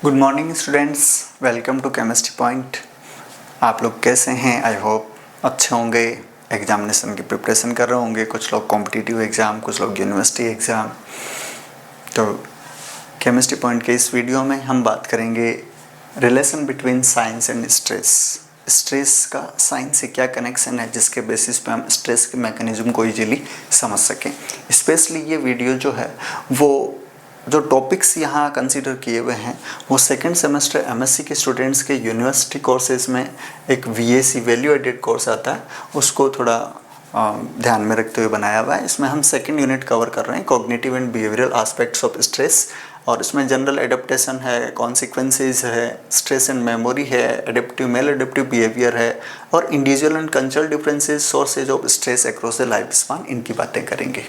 Good morning students, welcome to chemistry point. आप लोग कैसे हैं? आई होप अच्छे होंगे। एग्जामिनेशन की प्रिपरेशन कर रहे होंगे, कुछ लोग कॉम्पिटिटिव एग्ज़ाम, कुछ लोग यूनिवर्सिटी एग्ज़ाम। तो केमिस्ट्री पॉइंट के इस वीडियो में हम बात करेंगे relation between science and stress. Stress का साइंस से क्या कनेक्शन है जिसके बेसिस पे हम स्ट्रेस के मैकेनिज्म को इजीली समझ सकें। स्पेशली ये वीडियो जो है वो जो टॉपिक्स यहाँ कंसीडर किए हुए हैं वो सेकंड सेमेस्टर एमएससी के स्टूडेंट्स के यूनिवर्सिटी कोर्सेज में एक वीएसी वैल्यू एडेड कोर्स आता है, उसको थोड़ा ध्यान में रखते हुए बनाया हुआ है। इसमें हम सेकंड यूनिट कवर कर रहे हैं, cognitive and behavioural aspects of stress, और इसमें जनरल एडेप्टेशन है, कॉन्सिक्वेंसेज है, स्ट्रेस एंड मेमोरी है, एडेप्टिव मेल एडेप्टिव बिहेवियर है, और individual and cultural differences, sources of stress across the life span, इनकी बातें करेंगे।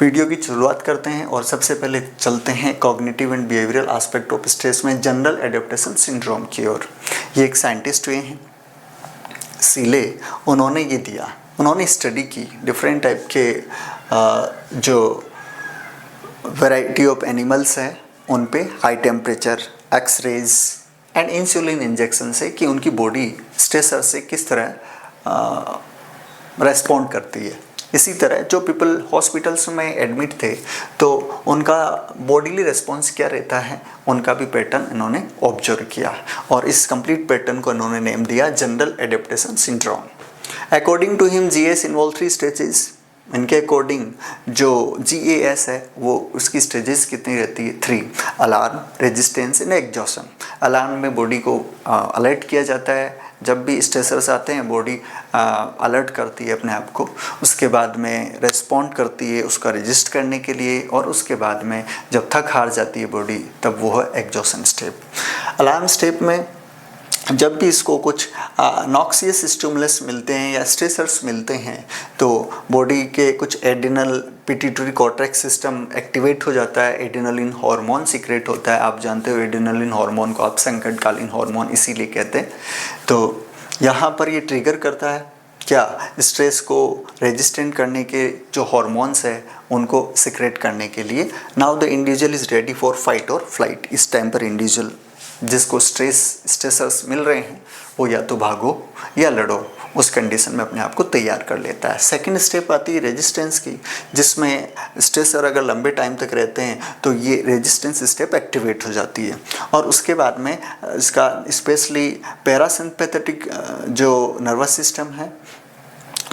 वीडियो की शुरुआत करते हैं और सबसे पहले चलते हैं cognitive and behavioural aspect of stress में जनरल एडेप्टेशन सिंड्रोम की ओर। ये एक साइंटिस्ट हुए हैं सीले, उन्होंने ये दिया, उन्होंने स्टडी की डिफरेंट टाइप के जो वैरायटी ऑफ एनिमल्स हैं उन पे high temperature, X-rays and insulin injection से कि उनकी बॉडी स्ट्रेसर से किस तरह रेस्पॉन्ड करती है। इसी तरह जो पीपल हॉस्पिटल्स में एडमिट थे तो उनका बॉडीली रिस्पॉन्स क्या रहता है, उनका भी पैटर्न इन्होंने ऑब्जर्व किया और इस कंप्लीट पैटर्न को इन्होंने नेम दिया general adaptation syndrome. According to him GS involve 3 stages. इनके अकॉर्डिंग जो जीएएस है वो उसकी स्टेजेस कितनी रहती है? 3। Alarm, resistance and exhaustion. Alarm में बॉडी को अलर्ट किया जाता है, जब भी स्ट्रेसर्स आते हैं बॉडी अलर्ट करती है अपने आप को, उसके बाद में रेस्पॉन्ड करती है उसका रजिस्ट करने के लिए, और उसके बाद में जब थक हार जाती है बॉडी तब वो है एग्जॉशन स्टेप। अलार्म स्टेप में जब भी इसको कुछ नॉक्सियस स्टिमुलस मिलते हैं या स्ट्रेसर्स मिलते हैं तो बॉडी के कुछ adrenal pituitary cortex system activate हो जाता है, एड्रिनलिन हार्मोन सीक्रेट होता है। आप जानते हो एड्रिनलिन हार्मोन को आप संकटकालीन हार्मोन इसीलिए कहते हैं। तो यहाँ पर ये ट्रिगर करता है क्या? स्ट्रेस को रेजिस्टेंट करने के जो हार्मोन्स है उनको सीक्रेट करने के लिए। Now the individual is ready for fight और फ्लाइट। इस टाइम पर इंडिविजुअल जिसको स्ट्रेसर्स मिल रहे हैं वो या तो भागो या लड़ो, उस कंडीशन में अपने आप को तैयार कर लेता है। सेकंड स्टेप आती है रेजिस्टेंस की, जिसमें स्ट्रेसर अगर लंबे टाइम तक रहते हैं तो ये रेजिस्टेंस स्टेप एक्टिवेट हो जाती है, और उसके बाद में इसका स्पेशली पैरासिम्पैथेटिक जो नर्वस सिस्टम है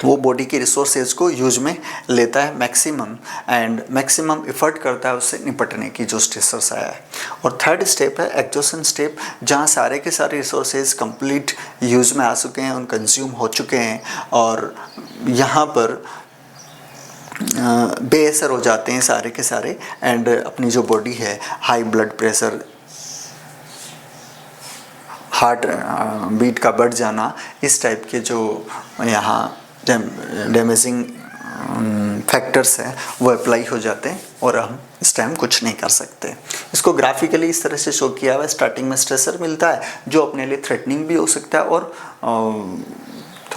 वो बॉडी के रिसोर्सेज को यूज में लेता है मैक्सिमम, एंड मैक्सिमम एफर्ट करता है उससे निपटने की जो स्ट्रेसर्स आया है। और थर्ड स्टेप है एग्जॉशन स्टेप, जहाँ सारे के सारे रिसोर्सेज कंप्लीट यूज में आ चुके हैं, उन कंज्यूम हो चुके हैं, और यहाँ पर बेअसर हो जाते हैं सारे के सारे, एंड अपनी जो बॉडी है high blood pressure, heart beat का बढ़ जाना, इस टाइप के जो यहाँ डैमेजिंग फैक्टर्स हैं वो अप्लाई हो जाते हैं और हम इस टाइम कुछ नहीं कर सकते। इसको ग्राफिकली इस तरह से शो किया हुआ है। स्टार्टिंग में स्ट्रेसर मिलता है जो अपने लिए थ्रेटनिंग भी हो सकता है और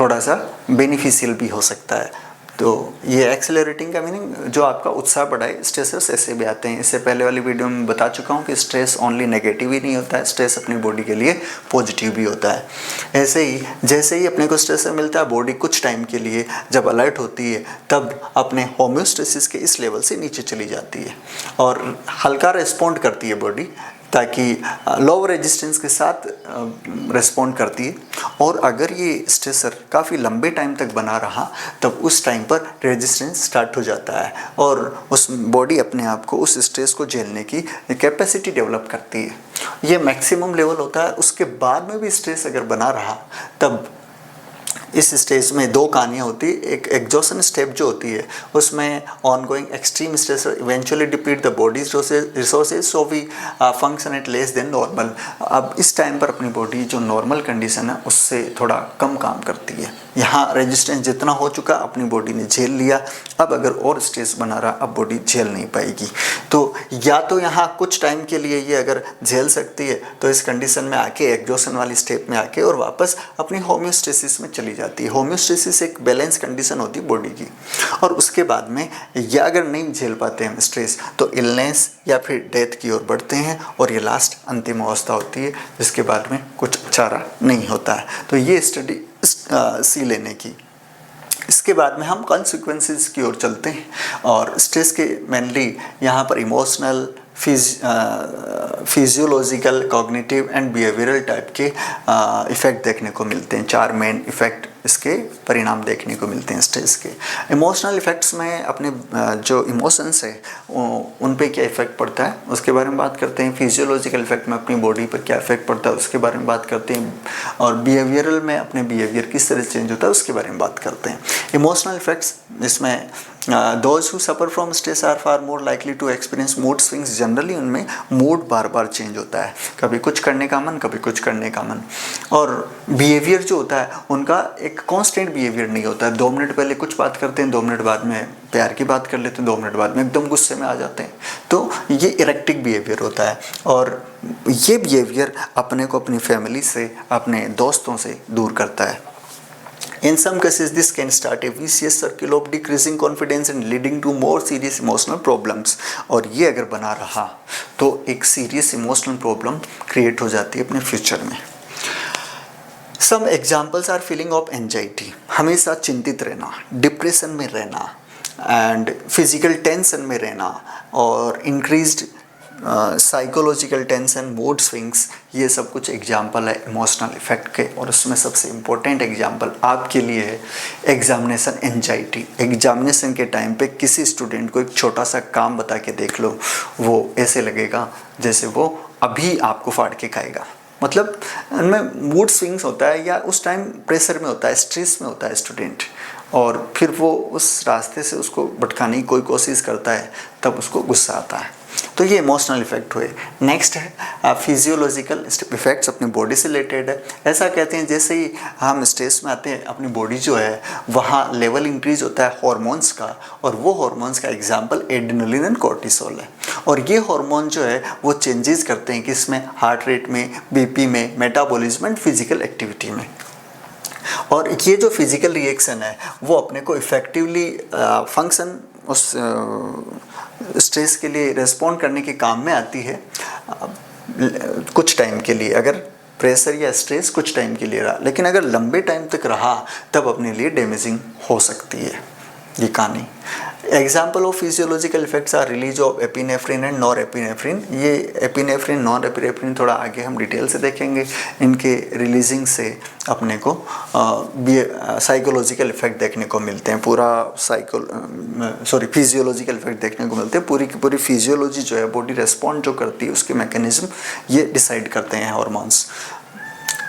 थोड़ा सा बेनिफिशियल भी हो सकता है। तो ये एक्सेलरेटिंग का मीनिंग जो आपका उत्साह बढ़ाए, स्ट्रेसर्स ऐसे भी आते हैं। इससे पहले वाली वीडियो में बता चुका हूँ कि स्ट्रेस ओनली नेगेटिव ही नहीं होता है, स्ट्रेस अपनी बॉडी के लिए पॉजिटिव भी होता है। ऐसे ही जैसे ही अपने को स्ट्रेसर मिलता है, बॉडी कुछ टाइम के लिए जब अलर्ट होती है तब अपने होम्योस्टेसिस के इस लेवल से नीचे चली जाती है और हल्का रिस्पॉन्ड करती है बॉडी, ताकि लो रेजिस्टेंस के साथ रिस्पॉन्ड करती है। और अगर ये स्ट्रेसर काफ़ी लंबे टाइम तक बना रहा तब उस टाइम पर रेजिस्टेंस स्टार्ट हो जाता है और उस बॉडी अपने आप को उस स्ट्रेस को झेलने की कैपेसिटी डेवलप करती है। ये मैक्सिमम लेवल होता है। उसके बाद में भी स्ट्रेस अगर बना रहा तब इस स्टेज में 2 कहानियाँ होती है। एक एग्जॉशन स्टेप जो होती है उसमें ongoing extreme stress eventually deplete the body's resources so we function at less than normal. अब इस टाइम पर अपनी बॉडी जो नॉर्मल कंडीशन है उससे थोड़ा कम काम करती है। यहाँ रेजिस्टेंस जितना हो चुका अपनी बॉडी ने झेल लिया, अब अगर और स्ट्रेस बना रहा अब बॉडी झेल नहीं पाएगी। तो या तो यहाँ कुछ टाइम के लिए ये अगर झेल सकती है तो इस कंडीशन में आके एग्जॉशन वाली स्टेप में आके और वापस अपनी होम्योस्टेसिस में चली जाती है। होम्योस्टेसिस एक बैलेंस कंडीशन होती है बॉडी की, और उसके बाद में या अगर नहीं झेल पाते हम स्ट्रेस तो इलनेस या फिर डेथ की ओर बढ़ते हैं, और ये लास्ट अंतिम अवस्था होती है जिसके बाद में कुछ चारा नहीं होता है। तो ये स्टडी सी लेने की। इसके बाद में हम कॉन्सिक्वेंसेस की ओर चलते हैं, और स्ट्रेस के मेनली यहाँ पर emotional, physiological, cognitive and behavioural type के इफ़ेक्ट देखने को मिलते हैं। 4 मेन इफ़ेक्ट इसके परिणाम देखने को मिलते हैं स्ट्रेस के। इमोशनल इफ़ेक्ट्स में अपने जो इमोशंस है उन पे क्या इफ़ेक्ट पड़ता है उसके बारे में बात करते हैं। फिजियोलॉजिकल इफ़ेक्ट में अपनी बॉडी पर क्या इफ़ेक्ट पड़ता है उसके बारे में बात करते हैं, और बिहेवियरल में अपने बिहेवियर किस तरह चेंज होता है उसके बारे में बात करते हैं। इमोशनल इफ़ेक्ट्स इसमें those who suffer from stress are far more likely to experience mood swings। Generally उनमें मूड बार बार चेंज होता है, कभी कुछ करने का मन, कभी कुछ करने का मन। और बिहेवियर जो होता है उनका एक कांस्टेंट बिहेवियर नहीं होता है। 2 मिनट पहले कुछ बात करते हैं, 2 मिनट बाद में प्यार की बात कर लेते हैं, 2 मिनट बाद में एकदम गुस्से में आ जाते हैं। तो ये इरेक्टिक बिहेवियर होता है, और ये बिहेवियर अपने को अपनी फैमिली से, अपने दोस्तों से दूर करता है। In some cases, this can start a vicious circle of decreasing confidence and leading to more serious emotional problems। और ये अगर बना रहा तो एक सीरियस इमोशनल प्रॉब्लम क्रिएट हो जाती है अपने फ्यूचर में। Some examples are feeling of anxiety, हमेशा चिंतित रहना, डिप्रेशन में रहना, एंड फिजिकल टेंशन में रहना, और increased psychological tension, mood swings, ये सब कुछ एग्जाम्पल है इमोशनल इफेक्ट के। और उसमें सबसे इम्पोर्टेंट एग्जाम्पल आपके लिए है एग्जामिनेशन एंजाइटी। एग्जामिनेशन के टाइम पे किसी स्टूडेंट को एक छोटा सा काम बता के देख लो, वो ऐसे लगेगा जैसे वो अभी आपको फाड़ के खाएगा। मतलब उनमें मूड स्विंग्स होता है, या उस टाइम प्रेशर में होता है, स्ट्रेस में होता है स्टूडेंट, और फिर वो उस रास्ते से उसको भटकाने की कोई कोशिश करता है, तब उसको गुस्सा आता है। तो ये इमोशनल इफेक्ट हुए। नेक्स्ट है फिजियोलॉजिकल इफेक्ट्स, अपनी बॉडी से रिलेटेड है। ऐसा कहते हैं जैसे ही हम स्ट्रेस में आते हैं अपनी बॉडी जो है वहाँ लेवल इंक्रीज होता है हॉर्मोन्स का, और वो हॉर्मोन्स का एग्जांपल एड्रेनलिन एंड कोर्टिसोल है। और ये हार्मोन जो है वो चेंजेस करते हैं किसमें, हार्ट रेट में, बीपी में, मेटाबॉलिज्म एंड फिजिकल एक्टिविटी में। और ये जो फिजिकल रिएक्शन है वो अपने को इफेक्टिवली फंक्शन उस स्ट्रेस के लिए रिस्पॉन्ड करने के काम में आती है कुछ टाइम के लिए, अगर प्रेशर या स्ट्रेस कुछ टाइम के लिए रहा। लेकिन अगर लंबे टाइम तक रहा तब अपने लिए डैमेजिंग हो सकती है ये कहानी। Example of physiological effects are release of epinephrine and norepinephrine. ये एपिनेफ्रिन, नॉरएपिनेफ्रिन थोड़ा आगे हम डिटेल से देखेंगे। इनके रिलीजिंग से अपने को साइकोलॉजिकल इफेक्ट देखने को मिलते हैं, फिजियोलॉजिकल इफेक्ट देखने को मिलते हैं। पूरी की पूरी फिजियोलॉजी जो है, बॉडी रेस्पॉन्ड जो करती है उसके मैकेनिज्म ये डिसाइड करते हैं hormones.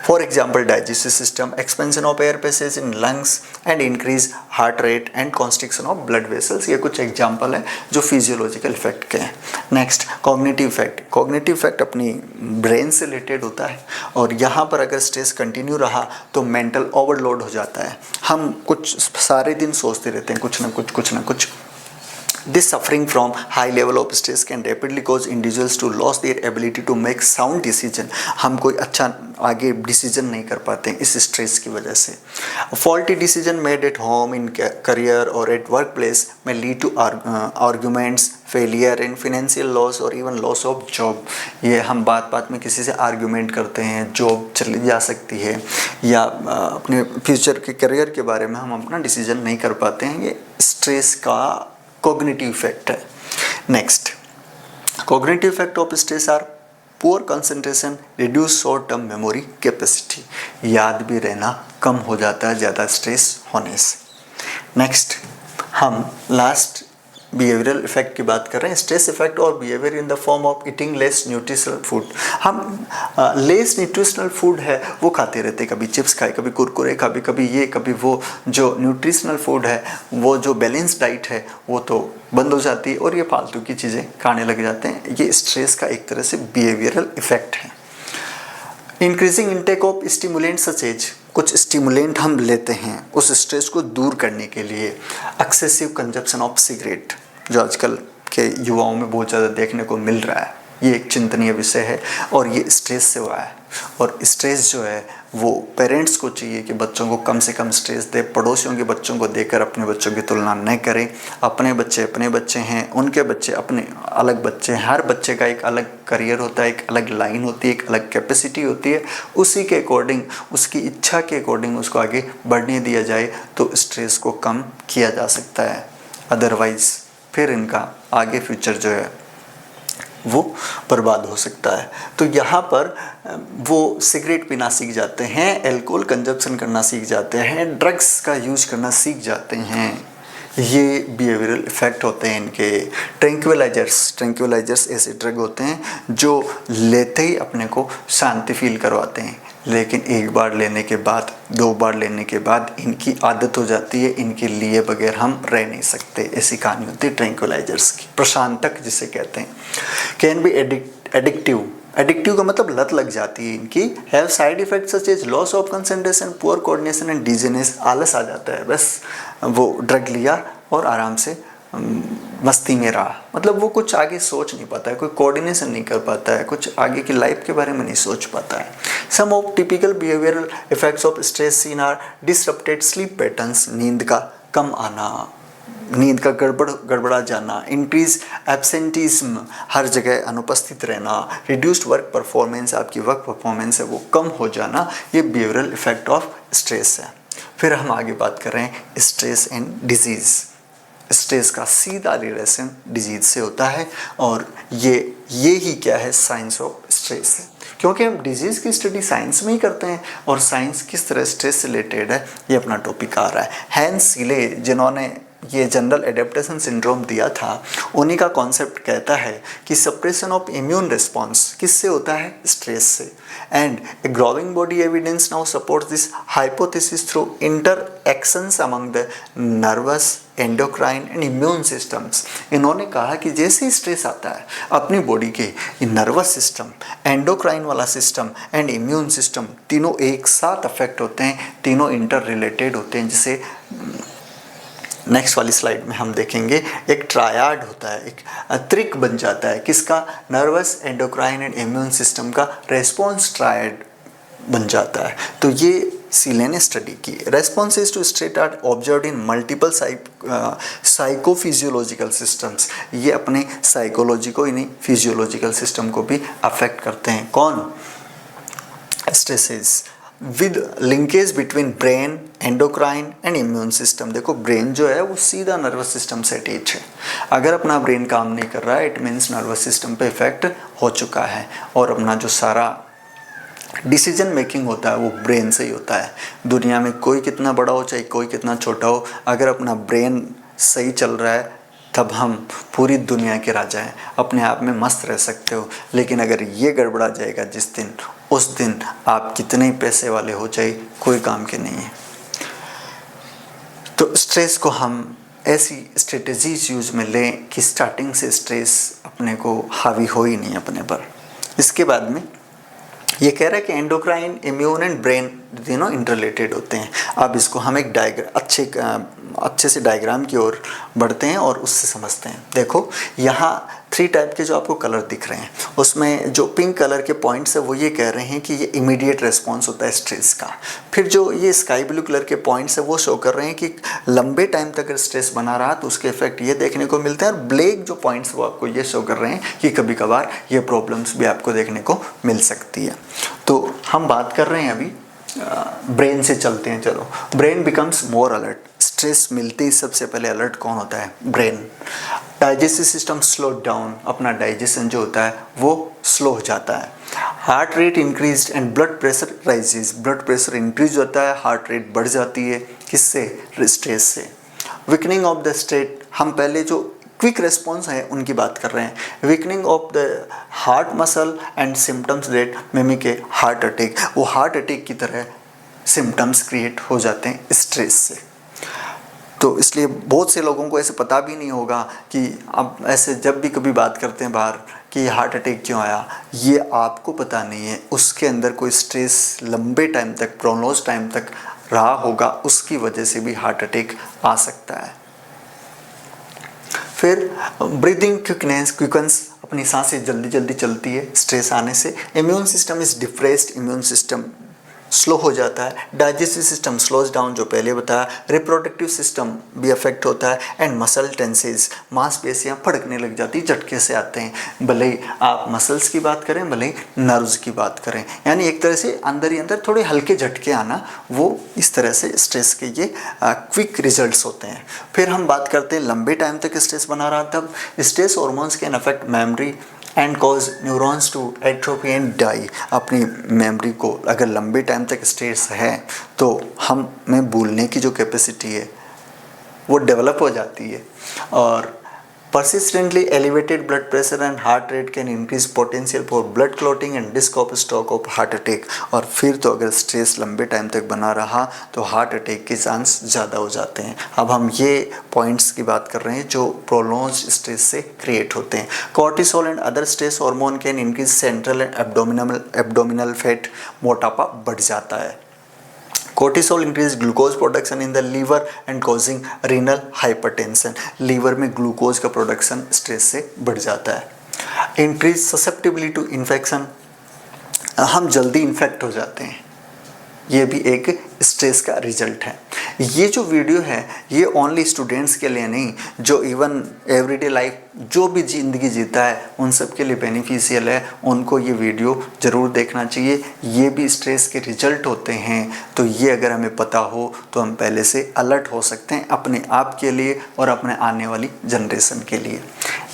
For example, digestive system, expansion of air passage in lungs and increase heart rate and constriction of blood vessels। ये कुछ एग्जाम्पल है जो फिजियोलॉजिकल इफेक्ट के हैं। Next cognitive effect. Cognitive effect अपनी ब्रेन से रिलेटेड होता है, और यहाँ पर अगर स्ट्रेस कंटिन्यू रहा तो मेंटल ओवरलोड हो जाता है। हम कुछ सारे दिन सोचते रहते हैं कुछ ना कुछ। This suffering from high level of stress can rapidly cause individuals to lose their ability to make sound decision। हम कोई अच्छा आगे डिसीजन नहीं कर पाते हैं इस स्ट्रेस की वजह से। Faulty decision made at home, in career or at workplace may lead to arguments, failure and financial loss or even loss of job। ये हम बात में किसी से आर्ग्यूमेंट करते हैं, जॉब चली जा सकती है, या अपने फ्यूचर के करियर के बारे में हम अपना डिसीजन नहीं कर पाते हैं। ये स्ट्रेस का कॉग्निटिव इफेक्ट है। Next cognitive effect of stress are poor concentration, reduce short term memory capacity. याद भी रहना कम हो जाता है ज़्यादा स्ट्रेस होने से। नेक्स्ट हम लास्ट बिहेवियरल इफेक्ट की बात कर रहे हैं। स्ट्रेस इफेक्ट और behaviour in the form of eating less nutritional food. हम लेस न्यूट्रिशनल फूड है वो खाते रहते हैं, कभी चिप्स खाए, कभी कुरकुरे, कभी ये कभी वो। जो न्यूट्रिशनल फूड है, वो जो बैलेंस डाइट है वो तो बंद हो जाती है, और ये फालतू की चीज़ें खाने लग जाते हैं। ये स्ट्रेस का एक तरह से बिहेवियरल इफेक्ट है। Increasing intake of stimulant such as, कुछ स्टिमुलेंट हम लेते हैं उस स्ट्रेस को दूर करने के लिए। एक्सेसिव कंजप्शन ऑफ सिगरेट, जो आजकल के युवाओं में बहुत ज़्यादा देखने को मिल रहा है। ये एक चिंतनीय विषय है और ये स्ट्रेस से हुआ है। और स्ट्रेस जो है वो पेरेंट्स को चाहिए कि बच्चों को कम से कम स्ट्रेस दे, पड़ोसियों के बच्चों को देकर अपने बच्चों की तुलना न करें। अपने बच्चे हैं, उनके बच्चे अपने अलग बच्चे हैं। हर बच्चे का एक अलग करियर होता है, एक अलग लाइन होती है, एक अलग कैपेसिटी होती है। उसी के अकॉर्डिंग, उसकी इच्छा के अकॉर्डिंग उसको आगे बढ़ने दिया जाए तो स्ट्रेस को कम किया जा सकता है। अदरवाइज़ फिर इनका आगे फ्यूचर जो है वो बर्बाद हो सकता है। तो यहाँ पर वो सिगरेट पीना सीख जाते हैं, अल्कोहल कंजप्शन करना सीख जाते हैं, ड्रग्स का यूज़ करना सीख जाते हैं। ये बिहेवियरल इफ़ेक्ट होते हैं इनके। ट्रैंक्विलाइजर्स ऐसे ड्रग होते हैं जो लेते ही अपने को शांति फील करवाते हैं, लेकिन एक बार लेने के बाद, 2 बार लेने के बाद इनकी आदत हो जाती है, इनके लिए बगैर हम रह नहीं सकते। ऐसी कहानी होती है ट्रैंक्विलाइजर्स की। प्रशांतक जिसे कहते हैं, कैन बी एडिक्टिव का मतलब लत लग जाती है इनकी। Have side effect such as loss of concentration, poor coordination and dizziness. आलस आ जाता है, बस वो ड्रग लिया और आराम से मस्ती में रहा, मतलब वो कुछ आगे सोच नहीं पाता है, कोई कोऑर्डिनेशन नहीं कर पाता है, कुछ आगे की लाइफ के बारे में नहीं सोच पाता है। Some of typical behavioural effects of stress seen are disrupted sleep patterns, नींद का कम आना, नींद का गड़बड़ा जाना, इंक्रीज एब्सेंटिज्म, हर जगह अनुपस्थित रहना, रिड्यूस्ड वर्क परफॉर्मेंस, आपकी वर्क परफॉर्मेंस है वो कम हो जाना, ये बिहेवियरल इफेक्ट ऑफ स्ट्रेस है। फिर हम आगे बात कर रहे हैं स्ट्रेस एंड डिजीज़। स्ट्रेस का सीधा रिलेशन डिजीज से होता है और ये ही क्या है, साइंस ऑफ स्ट्रेस है। क्योंकि हम डिजीज़ की स्टडी साइंस में ही करते हैं और साइंस किस तरह स्ट्रेस से रिलेटेड है ये अपना टॉपिक आ रहा है। हैंस सीले जिन्होंने ये जनरल एडेप्टेशन सिंड्रोम दिया था, उन्हीं का कॉन्सेप्ट कहता है कि सप्रेशन ऑफ इम्यून रिस्पॉन्स किससे होता है, स्ट्रेस से। And a growing body evidence now supports this hypothesis through interactions among the nervous, endocrine and immune systems. इन्होंने कहा कि जैसे ही स्ट्रेस आता है अपनी बॉडी के नर्वस सिस्टम, एंडोक्राइन वाला सिस्टम एंड इम्यून सिस्टम तीनों एक साथ अफेक्ट होते हैं, तीनों इंटर रिलेटेड होते हैं। जिसे नेक्स्ट वाली स्लाइड में हम देखेंगे, एक ट्रायड होता है, एक त्रिक बन जाता है किसका, nervous, endocrine and immune system का रेस्पॉन्स ट्रायड बन जाता है। तो ये सीले ने स्टडी की। Responses to stress are observed in multiple psychophysiological systems. ये अपने साइकोलॉजी को, इन्हीं फिजियोलॉजिकल सिस्टम को भी अफेक्ट करते हैं। कौन, stresses with linkage between brain, endocrine and immune system. देखो ब्रेन जो है वो सीधा नर्वस सिस्टम से अटैच है। अगर अपना ब्रेन काम नहीं कर रहा है इट मीन्स नर्वस सिस्टम पे इफेक्ट हो चुका है और अपना जो सारा डिसीजन मेकिंग होता है वो ब्रेन से ही होता है। दुनिया में कोई कितना बड़ा हो चाहे कोई कितना छोटा हो, अगर अपना ब्रेन सही चल रहा है तब हम पूरी दुनिया के राजा हैं, अपने आप में मस्त रह सकते हो। लेकिन अगर ये गड़बड़ा जाएगा जिस दिन, उस दिन आप कितने ही पैसे वाले हो जाए कोई काम के नहीं है। तो स्ट्रेस को हम ऐसी स्ट्रेटजीज यूज में लें कि स्टार्टिंग से स्ट्रेस अपने को हावी हो ही नहीं अपने पर। इसके बाद में ये कह रहा है कि एंडोक्राइन, इम्यून एंड ब्रेन तीनों इंटरलेटेड होते हैं। अब इसको हम एक अच्छे से डायग्राम की ओर बढ़ते हैं और उससे समझते हैं। देखो यहाँ 3 टाइप के जो आपको कलर दिख रहे हैं, उसमें जो पिंक कलर के पॉइंट्स है वो ये कह रहे हैं कि ये इमीडिएट रिस्पॉन्स होता है स्ट्रेस का। फिर जो ये स्काई ब्लू कलर के पॉइंट्स है वो शो कर रहे हैं कि लंबे टाइम तक अगर स्ट्रेस बना रहा तो उसके इफेक्ट ये देखने को मिलते हैं। और ब्लैक जो पॉइंट्स वो आपको ये शो कर रहे हैं कि कभी कभार ये प्रॉब्लम्स भी आपको देखने को मिल सकती है। तो हम बात कर रहे हैं अभी ब्रेन से चलते हैं। चलो, brain becomes more alert. Stress मिलते ही सबसे पहले अलर्ट कौन होता है, brain. Digestive system slow down, अपना डाइजेशन जो होता है वो स्लो हो जाता है। Heart rate increase and blood pressure rises, blood pressure increase होता है, हार्ट रेट बढ़ जाती है, किससे, स्ट्रेस से। वीकनिंग ऑफ द स्टेट, हम पहले जो क्विक रेस्पॉन्स है उनकी बात कर रहे हैं। Weakening of the heart muscle and symptoms that mimic A heart attack, वो हार्ट अटैक की तरह सिम्टम्स क्रिएट हो जाते हैं स्ट्रेस से। तो इसलिए बहुत से लोगों को ऐसे पता भी नहीं होगा कि अब ऐसे जब भी कभी बात करते हैं बाहर कि हार्ट अटैक क्यों आया, ये आपको पता नहीं है, उसके अंदर कोई स्ट्रेस लंबे टाइम तक, प्रोलॉन्ग टाइम तक रहा होगा, उसकी वजह से भी हार्ट अटैक आ सकता है। फिर ब्रीदिंग क्विकनेस, क्विकन्स, अपने अपनी सांसें जल्दी जल्दी चलती है स्ट्रेस आने से। Immune system is depressed, immune system slow हो जाता है। डाइजेस्टिव सिस्टम स्लोज डाउन, जो पहले बताया। रिप्रोडक्टिव सिस्टम भी अफेक्ट होता है। एंड मसल टेंसेज, मांसपेशियां फड़कने लग जाती, झटके से आते हैं। भले ही आप मसल्स की बात करें, भले ही नर्व्स की बात करें, यानी एक तरह से अंदर ही अंदर थोड़े हल्के झटके आना, वो इस तरह से स्ट्रेस के ये क्विक रिजल्ट्स होते हैं। फिर हम बात करते हैं लंबे टाइम तक स्ट्रेस बना रहा, तब stress hormones can affect memory and cause neurons to atrophy and die. अपनी मेमोरी को अगर लंबे टाइम तक स्ट्रेस है तो हम में भूलने की जो कैपेसिटी है वो डेवलप हो जाती है। और persistently elevated blood pressure and heart rate can increase potential for blood clotting and risk of stroke of heart attack। और फिर तो अगर स्ट्रेस लंबे टाइम तक बना रहा तो हार्ट अटैक के चांस ज़्यादा हो जाते हैं। अब हम ये पॉइंट्स की बात कर रहे हैं जो प्रोलॉन्ग स्ट्रेस से क्रिएट होते हैं। Cortisol and other stress hormone can increase central and abdominal fat, मोटापा बढ़ जाता है। Cortisol increase glucose production in the liver and causing renal hypertension. Liver में ग्लूकोज का प्रोडक्शन स्ट्रेस से बढ़ जाता है। इंक्रीज ससेप्टिबिलिटी टू इन्फेक्शन, हम जल्दी इन्फेक्ट हो जाते हैं, ये भी एक स्ट्रेस का रिजल्ट है। ये जो वीडियो है ये ओनली स्टूडेंट्स के लिए नहीं, जो इवन एवरीडे लाइफ जो भी ज़िंदगी जीता है उन सब के लिए बेनिफिशियल है। उनको ये वीडियो ज़रूर देखना चाहिए। ये भी स्ट्रेस के रिजल्ट होते हैं, तो ये अगर हमें पता हो तो हम पहले से अलर्ट हो सकते हैं अपने आप के लिए और अपने आने वाली जनरेशन के लिए।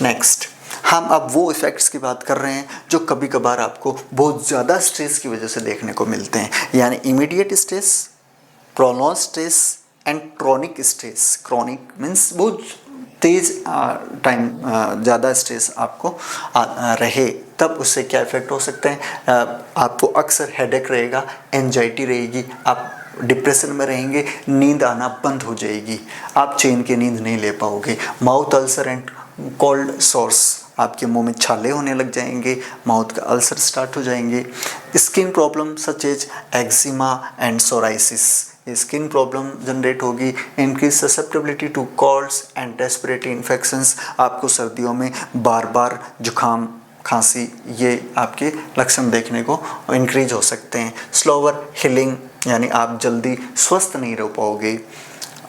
नेक्स्ट, हम अब वो इफ़ेक्ट्स की बात कर रहे हैं जो कभी कभार आपको बहुत ज़्यादा स्ट्रेस की वजह से देखने को मिलते हैं, यानी immediate stress, prolong stress and chronic stress. Chronic means बहुत तेज़ टाइम ज़्यादा स्ट्रेस आपको रहे, तब उससे क्या इफ़ेक्ट हो सकते हैं। आपको अक्सर हेडेक रहेगा, एंजाइटी रहेगी, आप डिप्रेशन में रहेंगे, नींद आना बंद हो जाएगी, आप चैन की नींद नहीं ले पाओगे। Mouth ulcer and cold source, आपके मुंह में छाले होने लग जाएंगे, माउथ का अल्सर स्टार्ट हो जाएंगे। Skin problem such as eczema and psoriasis, skin problem generate होगी। Increase susceptibility to colds and respiratory infections, आपको सर्दियों में बार बार जुकाम, खांसी, ये आपके लक्षण देखने को इंक्रीज हो सकते हैं। स्लोअर हीलिंग, यानी आप जल्दी स्वस्थ नहीं रह पाओगे।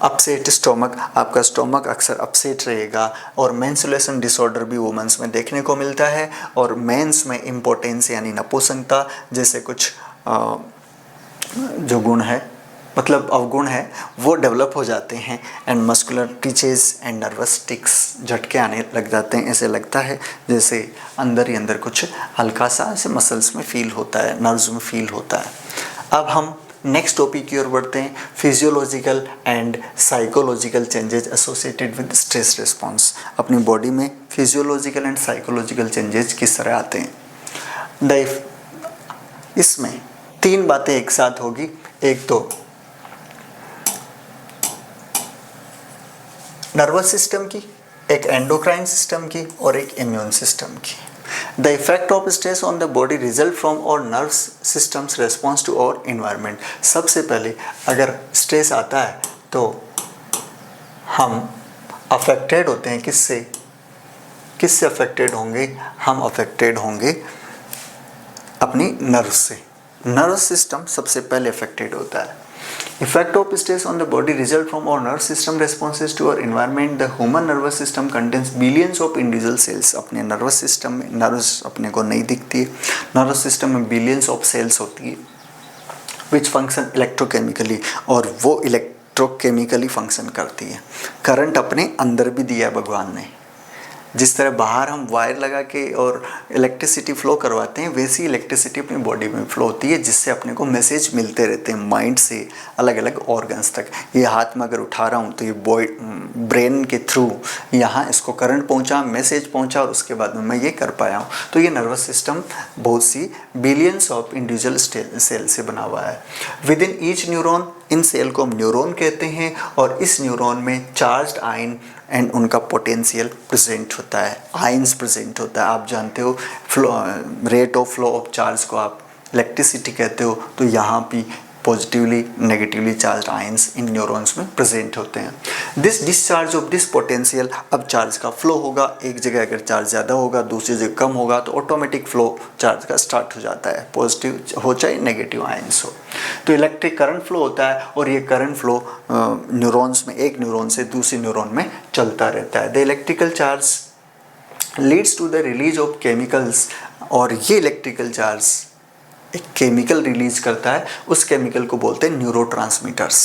अपसेट स्टोमक, आपका स्टोमक अक्सर अपसेट रहेगा। और मेंस्ट्रुएशन डिसऑर्डर भी वुमेंस में देखने को मिलता है। और मेंस में इम्पोर्टेंस यानी नपुंसकता जैसे कुछ जो गुण है, मतलब अवगुण है, वो डेवलप हो जाते हैं। And muscular twitches and nervous tics, झटके आने लग जाते हैं। ऐसे लगता है जैसे अंदर ही अंदर कुछ हल्का सा ऐसे मसल्स में फील होता है, नर्व्स में फील होता है। अब हम नेक्स्ट टॉपिक की ओर बढ़ते हैं, physiological and psychological changes associated with stress response. अपनी बॉडी में फिजियोलॉजिकल एंड साइकोलॉजिकल चेंजेस किस तरह आते हैं। इसमें तीन बातें एक साथ होगी, एक तो नर्वस सिस्टम की, एक एंडोक्राइन सिस्टम की और एक इम्यून सिस्टम की। The effect of stress on the body result from our nervous system's response to our environment। सबसे पहले अगर स्ट्रेस आता है तो हम अफेक्टेड होते हैं, किससे अफेक्टेड होंगे? हम अफेक्टेड होंगे अपनी नर्व से। नर्वस सिस्टम सबसे पहले अफेक्टेड होता है। Effect of stress on the body result from our nervous system responses to our environment। The human nervous system contains billions of individual cells। अपने नर्वस सिस्टम में, nervous अपने को नहीं दिखती है, नर्वस सिस्टम में बिलियंस ऑफ सेल्स होती है विच फंक्शन इलेक्ट्रोकेमिकली, और वो इलेक्ट्रोकेमिकली फंक्शन करती है। करंट अपने अंदर भी दिया है भगवान ने, जिस तरह बाहर हम वायर लगा के और इलेक्ट्रिसिटी फ्लो करवाते हैं, वैसी इलेक्ट्रिसिटी अपनी बॉडी में फ्लो होती है, जिससे अपने को मैसेज मिलते रहते हैं माइंड से अलग अलग ऑर्गन्स तक। ये हाथ में अगर उठा रहा हूँ तो ये ब्रेन के थ्रू यहाँ इसको करंट पहुँचा, मैसेज पहुँचा, और उसके बाद में मैं ये कर पाया हूँ। तो ये नर्वस सिस्टम बहुत सी बिलियंस ऑफ इंडिविजुअल सेल से बना हुआ है। विद इन ईच न्यूरॉन, इन सेल को हम न्यूरॉन कहते हैं, और इस न्यूरॉन में चार्ज्ड आयन एंड उनका पोटेंशियल प्रेजेंट होता है, आयंस प्रेजेंट होता है। आप जानते हो rate of flow of charge को आप इलेक्ट्रिसिटी कहते हो, तो यहाँ भी पॉजिटिवली नेगेटिवली चार्ज आयंस इन न्यूरॉन्स में प्रेजेंट होते हैं। This discharge of this potential, अब चार्ज का फ्लो होगा, एक जगह अगर चार्ज ज़्यादा होगा दूसरी जगह कम होगा तो ऑटोमेटिक फ्लो चार्ज का स्टार्ट हो जाता है, पॉजिटिव हो चाहे नेगेटिव आयंस हो। तो इलेक्ट्रिक करंट फ्लो होता है और ये करंट फ्लो न्यूरॉन्स में एक न्यूरॉन से दूसरे न्यूरॉन में चलता रहता है। The electrical charge leads to the release of chemicals, और ये इलेक्ट्रिकल चार्ज एक केमिकल रिलीज करता है, उस केमिकल को बोलते हैं neurotransmitters,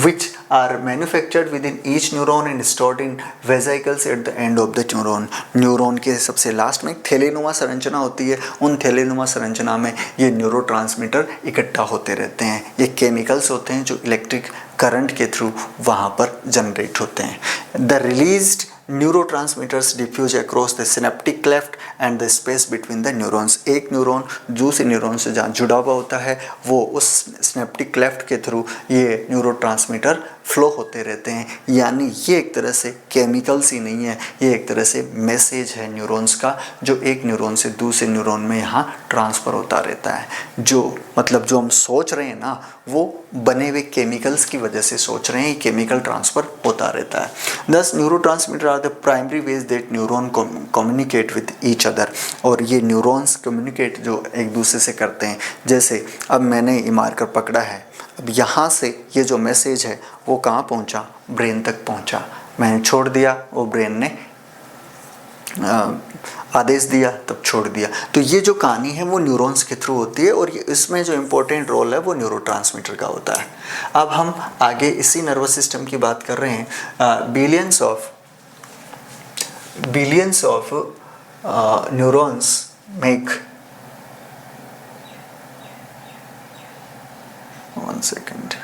which are manufactured within each neuron and stored in vesicles at the end of the neuron। Neuron के सबसे लास्ट में एक थैलेनुमा संरचना होती है, उन थैलेनुमा संरचना में ये न्यूरोट्रांसमीटर इकट्ठा होते रहते हैं। ये केमिकल्स होते हैं जो इलेक्ट्रिक करंट के थ्रू वहाँ पर जनरेट होते हैं। The released neurotransmitters diffuse across the synaptic cleft and the space between the neurons। एक न्यूरॉन दूसरे न्यूरॉन से जहाँ जुड़ा हुआ होता है वो उस सिनेप्टिक क्लेफ्ट के थ्रू ये न्यूरोट्रांसमीटर फ्लो होते रहते हैं। यानी ये एक तरह से केमिकल्स ही नहीं है, ये एक तरह से मैसेज है न्यूरॉन्स का, जो एक न्यूरॉन से दूसरे न्यूरॉन में यहाँ ट्रांसफ़र होता रहता है। जो मतलब जो हम सोच रहे हैं ना वो बने हुए केमिकल्स की वजह से सोच रहे हैं, केमिकल ट्रांसफ़र होता रहता है। This neurotransmitter are the primary ways that neuron communicate with each other. और ये न्यूरॉन्स कम्युनिकेट जो एक दूसरे से करते हैं, जैसे अब मैंने ये मार्कर पकड़ा है, अब यहाँ से ये जो मैसेज है वो कहाँ पहुँचा, ब्रेन तक पहुँचा, मैंने छोड़ दिया, वो ब्रेन ने आदेश दिया तब छोड़ दिया। तो ये जो कहानी है वो न्यूरॉन्स के थ्रू होती है और इसमें जो इम्पोर्टेंट रोल है वो न्यूरोट्रांसमीटर का होता है। अब हम आगे इसी नर्वस सिस्टम की बात कर रहे हैं। Billions of neurons make, one second,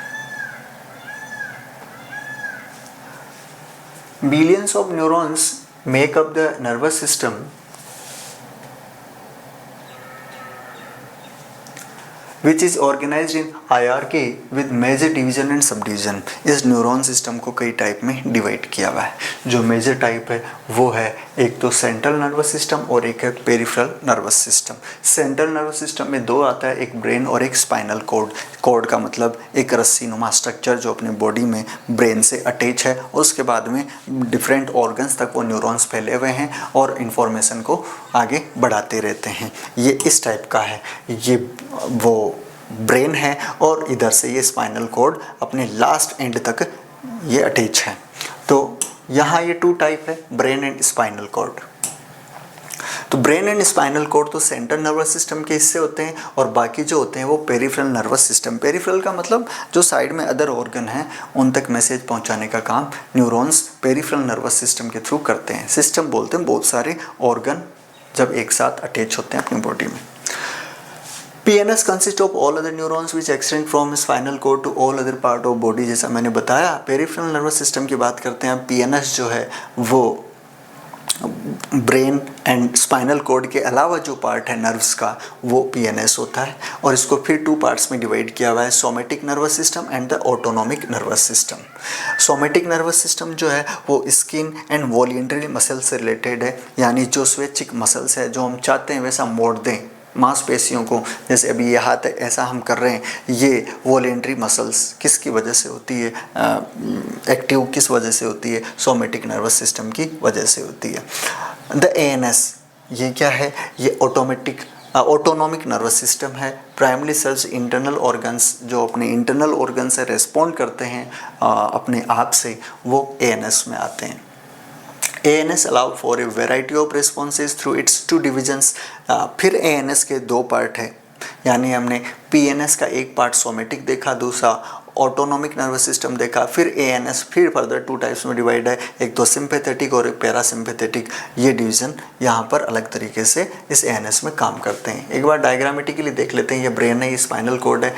billions of neurons make up the nervous system which is organized in hierarchy with major division and subdivision। इस न्यूरॉन सिस्टम को कई टाइप में डिवाइड किया हुआ है। जो मेजर टाइप है वो है एक तो सेंट्रल नर्वस सिस्टम और एक है peripheral nervous system. Central nervous system में दो आता है, एक ब्रेन और एक स्पाइनल कोड। कोड का मतलब एक रस्सी नुमा स्ट्रक्चर जो अपने बॉडी में ब्रेन से अटैच है, और उसके बाद में डिफरेंट ऑर्गन्स तक वो न्यूरॉन्स फैले हुए हैं और इन्फॉर्मेशन को आगे बढ़ाते रहते हैं। ये इस टाइप का है, ये वो ब्रेन है और इधर से ये स्पाइनल कोड अपने लास्ट एंड तक ये अटैच है। तो यहाँ ये टू टाइप है, ब्रेन एंड स्पाइनल कोड। तो ब्रेन एंड स्पाइनल कोड तो सेंट्रल नर्वस सिस्टम के हिस्से होते हैं और बाकी जो होते हैं वो पेरिफेरल नर्वस सिस्टम। पेरिफेरल का मतलब जो साइड में अदर ऑर्गन हैं उन तक मैसेज पहुंचाने का काम न्यूरॉन्स पेरिफेरल नर्वस सिस्टम के थ्रू करते हैं। सिस्टम बोलते हैं बहुत सारे ऑर्गन जब एक साथ अटैच होते हैं अपनी बॉडी में। PNS consists of all other neurons which extend from spinal cord to all other part of body। जैसा मैंने बताया पेरिफेरल नर्वस सिस्टम की बात करते हैं। PNS जो है वो ब्रेन एंड स्पाइनल कोड के अलावा जो पार्ट है नर्व्स का वो PNS होता है, और इसको फिर टू पार्ट्स में डिवाइड किया हुआ है, somatic nervous system and the autonomic nervous system. Somatic nervous system जो है वो स्किन एंड वॉल्यूंटरी मसल से रिलेटेड है, यानी जो स्वैच्छिक मसल्स है जो हम चाहते हैं वैसा मोड़ दें मांसपेशियों को, जैसे अभी ये हाथ है ऐसा हम कर रहे हैं, ये वॉलेंट्री मसल्स किसकी वजह से होती है, एक्टिव किस वजह से होती है, सोमेटिक नर्वस सिस्टम की वजह से होती है। द ANS ये क्या है, ये ऑटोनॉमिक नर्वस सिस्टम है। प्राइमरी सर्व्स इंटरनल ऑर्गन्स, जो अपने इंटरनल ऑर्गन से रेस्पॉन्ड करते हैं अपने आप से, वो ANS में आते हैं। ANS allow for a variety of responses through its two divisions। फिर ANS के दो पार्ट है, यानी हमने PNS का एक पार्ट सोमेटिक देखा, दूसरा ऑटोनॉमिक नर्वस सिस्टम देखा, फिर ANS फिर फर्दर टू टाइप्स में डिवाइड है, एक तो सिंपैथेटिक और एक पैरासिम्पैथेटिक। ये डिवीज़न यहाँ पर अलग तरीके से इस ANS में काम करते हैं। एक बार डायग्रामेटिकली देख लेते हैं। ये ब्रेन है, ये स्पाइनल कोड है,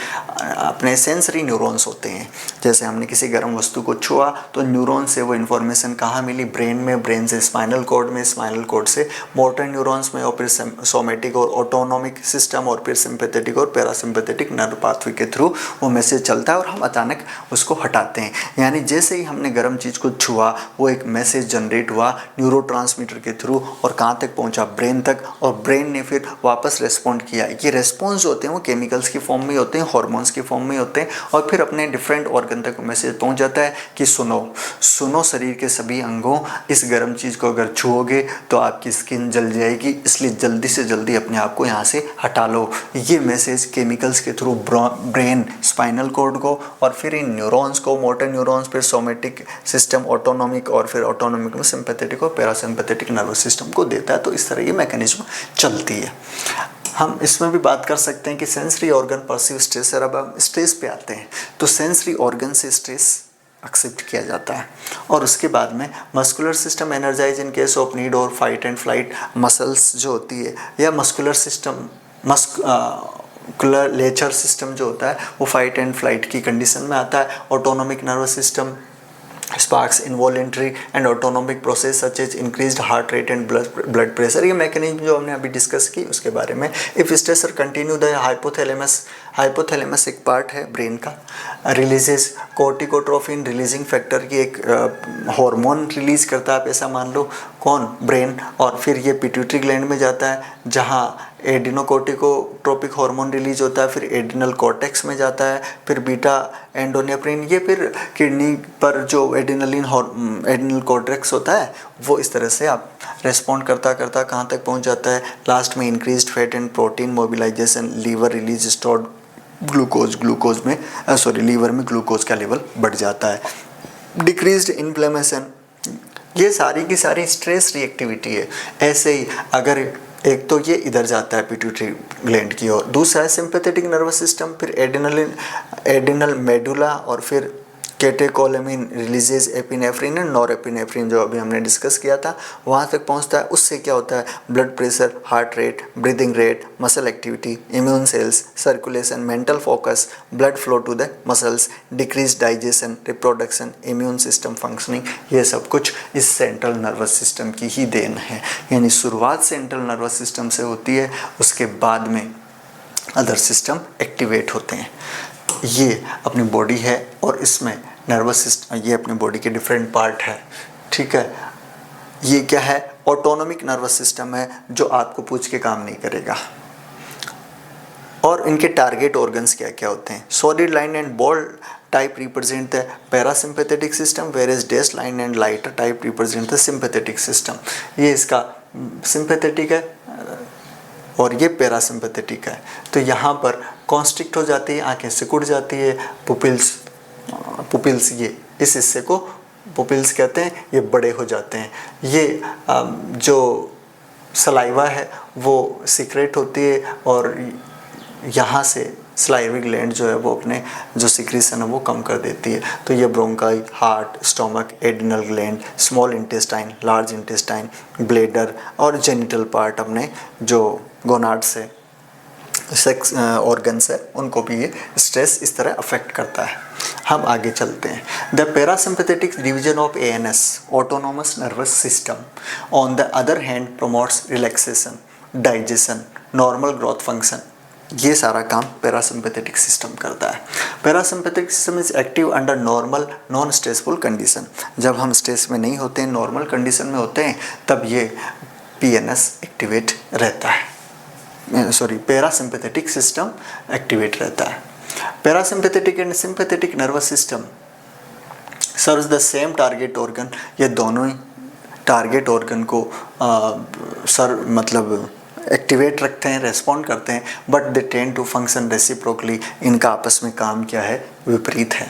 अपने सेंसरी न्यूरॉन्स होते हैं। जैसे हमने किसी गर्म वस्तु को छुआ तो न्यूरॉन से वो इन्फॉर्मेशन कहाँ मिली, ब्रेन में, ब्रेन से स्पाइनल कोड में, स्पाइनल कोड से मोटर न्यूरॉन्स में, और फिर सोमेटिक और ऑटोनॉमिक सिस्टम, और फिर सिंपैथेटिक और पैरासिम्पैथेटिक नर्व पाथवे के थ्रू वो मैसेज चलता है और हम अचानक उसको हटाते हैं। यानी जैसे ही हमने गर्म चीज़ को छुआ वो एक मैसेज जनरेट हुआ न्यूरोट्रांसमीटर के थ्रू और कहाँ तक पहुँचा, ब्रेन तक, और ब्रेन ने फिर वापस रेस्पॉन्ड किया। ये रेस्पॉन्स होते हैं वो केमिकल्स की फॉर्म में होते हैं, हॉर्मोन्स की फॉर्म में होते हैं, और फिर अपने डिफरेंट ऑर्गन तक मैसेज पहुँच जाता है कि सुनो शरीर के सभी अंगों, इस गर्म चीज़ को अगर छुओगे तो आपकी स्किन जल जाएगी, इसलिए जल्दी से जल्दी अपने आप को यहाँ से हटा लो। ये मैसेज केमिकल्स के थ्रू ब्रेन, स्पाइनल कॉर्ड को, और फिर इन न्यूरॉन्स को, मोटर न्यूरॉन्स, फिर सोमेटिक सिस्टम, ऑटोनॉमिक, और फिर ऑटोनॉमिक में सिंपैथेटिक और पैरासिम्पैथेटिक नर्वस सिस्टम को देता है। तो इस तरह ये मैकेनिज्म चलती है। हम इसमें भी बात कर सकते हैं कि सेंसरी ऑर्गन परसीव स्ट्रेस। अब हम स्ट्रेस पे आते हैं तो सेंसरी ऑर्गन से स्ट्रेस एक्सेप्ट किया जाता है, और उसके बाद में muscular system energise in case of need और फाइट एंड फ्लाइट। मसल्स जो होती है या मस्कुलर सिस्टम, मस्कुलर लेचर सिस्टम जो होता है वो फाइट एंड फ्लाइट की कंडीशन में आता है। Autonomic nervous system sparks involuntary and autonomic process such as increased heart rate and blood pressure। ये मैकेनिज्म जो हमने अभी डिस्कस की उसके बारे में। If stressor continue the hypothalamus एक पार्ट है ब्रेन का, रिलीजेस कोर्टिकोट्रोफिन रिलीजिंग फैक्टर की एक हार्मोन रिलीज करता है, आप ऐसा मान लो, कौन, ब्रेन, और फिर ये पिट्यूटरी ग्लैंड में जाता है जहाँ एडिनोकोर्टिकोट्रोपिक हार्मोन रिलीज होता है, फिर एडिनल कॉर्टेक्स में जाता है, फिर बीटा एंडोनेफ्रिन, ये फिर किडनी पर जो एडिनल कॉर्टेक्स होता है वो इस तरह से आप रेस्पॉन्ड करता करता कहाँ तक पहुँच जाता है, लास्ट में increased fat and protein mobilisation, liver release stored glucose में लीवर में ग्लूकोज का लेवल बढ़ जाता है, डिक्रीज्ड इन्फ्लेमेशन। ये सारी की सारी स्ट्रेस रिएक्टिविटी है। ऐसे ही अगर एक तो ये इधर जाता है पिट्यूटरी ग्लैंड की ओर, दूसरा है सिंपैथेटिक नर्वस सिस्टम, फिर एडिनल मेडुला, और फिर कैटेकोलेमिन रिलीजेस एपिनेफ्रिन एंड नॉरएपिनेफ्रिन जो अभी हमने डिस्कस किया था, वहाँ तक पहुँचता है। उससे क्या होता है, blood pressure, heart rate, breathing rate, muscle activity, immune cells, circulation, mental focus, blood flow to the muscles, decrease digestion, reproduction, immune system functioning, ये सब कुछ इस सेंट्रल नर्वस सिस्टम की ही देन है। यानी शुरुआत सेंट्रल नर्वस सिस्टम से होती है, उसके बाद में अदर सिस्टम एक्टिवेट होते हैं। ये अपनी बॉडी है और इसमें नर्वस सिस्टम, ये अपनी बॉडी के डिफरेंट पार्ट है, ठीक है। ये क्या है, ऑटोनॉमिक नर्वस सिस्टम है जो आपको पूछ के काम नहीं करेगा। और इनके टारगेट ऑर्गन्स क्या क्या होते हैं, solid line and ball type represent the parasympathetic system, whereas dash line and lighter type represent the sympathetic system. ये इसका सिंपैथेटिक है और ये पैरासिम्पैथेटिक है। तो यहाँ पर कॉन्स्ट्रिक्ट हो जाती है, आंखें सिकुड़ जाती है, पुपिल्स ये इस हिस्से को पुपिल्स कहते हैं, ये बड़े हो जाते हैं। ये जो सलाइवा है वो सीक्रेट होती है और यहाँ से सलाइविक ग्लैंड जो है वो अपने जो सिक्रीशन है वो कम कर देती है। तो ये bronchi, heart, stomach, adrenal gland, small intestine, large intestine, bladder और जेनिटल पार्ट अपने जो गोनाड्स है, सेक्स ऑर्गन्स है, उनको भी ये स्ट्रेस इस तरह अफेक्ट करता है। हम आगे चलते हैं। The parasympathetic division of ANS, autonomous nervous system, on the other hand promotes relaxation, digestion, normal growth function. ये सारा काम पैरासिम्पैथेटिक सिस्टम करता है। Parasympathetic system is active under normal non stressful condition. जब हम स्ट्रेस में नहीं होते हैं, नॉर्मल कंडीशन में होते हैं, तब ये PNS एक्टिवेट रहता है, पैरासिम्पैथेटिक सिस्टम एक्टिवेट रहता है। Parasympathetic and sympathetic nervous system serves the same target organ. ये दोनों ही टारगेट ऑर्गन को एक्टिवेट रखते हैं, रेस्पॉन्ड करते हैं, but they tend to function reciprocally. इनका आपस में काम क्या है, विपरीत है।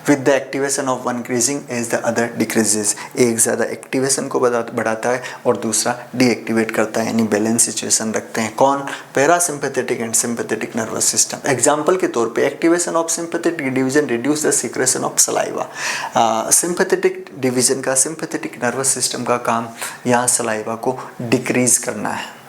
With the activation of one increasing as the other decreases, एक ज़्यादा एक्टिवेशन को बढ़ाता है और दूसरा डीएक्टिवेट करता है, यानी बैलेंस सिचुएशन रखते हैं। कौन, parasympathetic and sympathetic nervous system. Example के तौर पे activation of sympathetic division reduce the secretion of saliva. Sympathetic division का, सिंपैथेटिक नर्वस सिस्टम का काम यहाँ सलाइवा को डिक्रीज करना है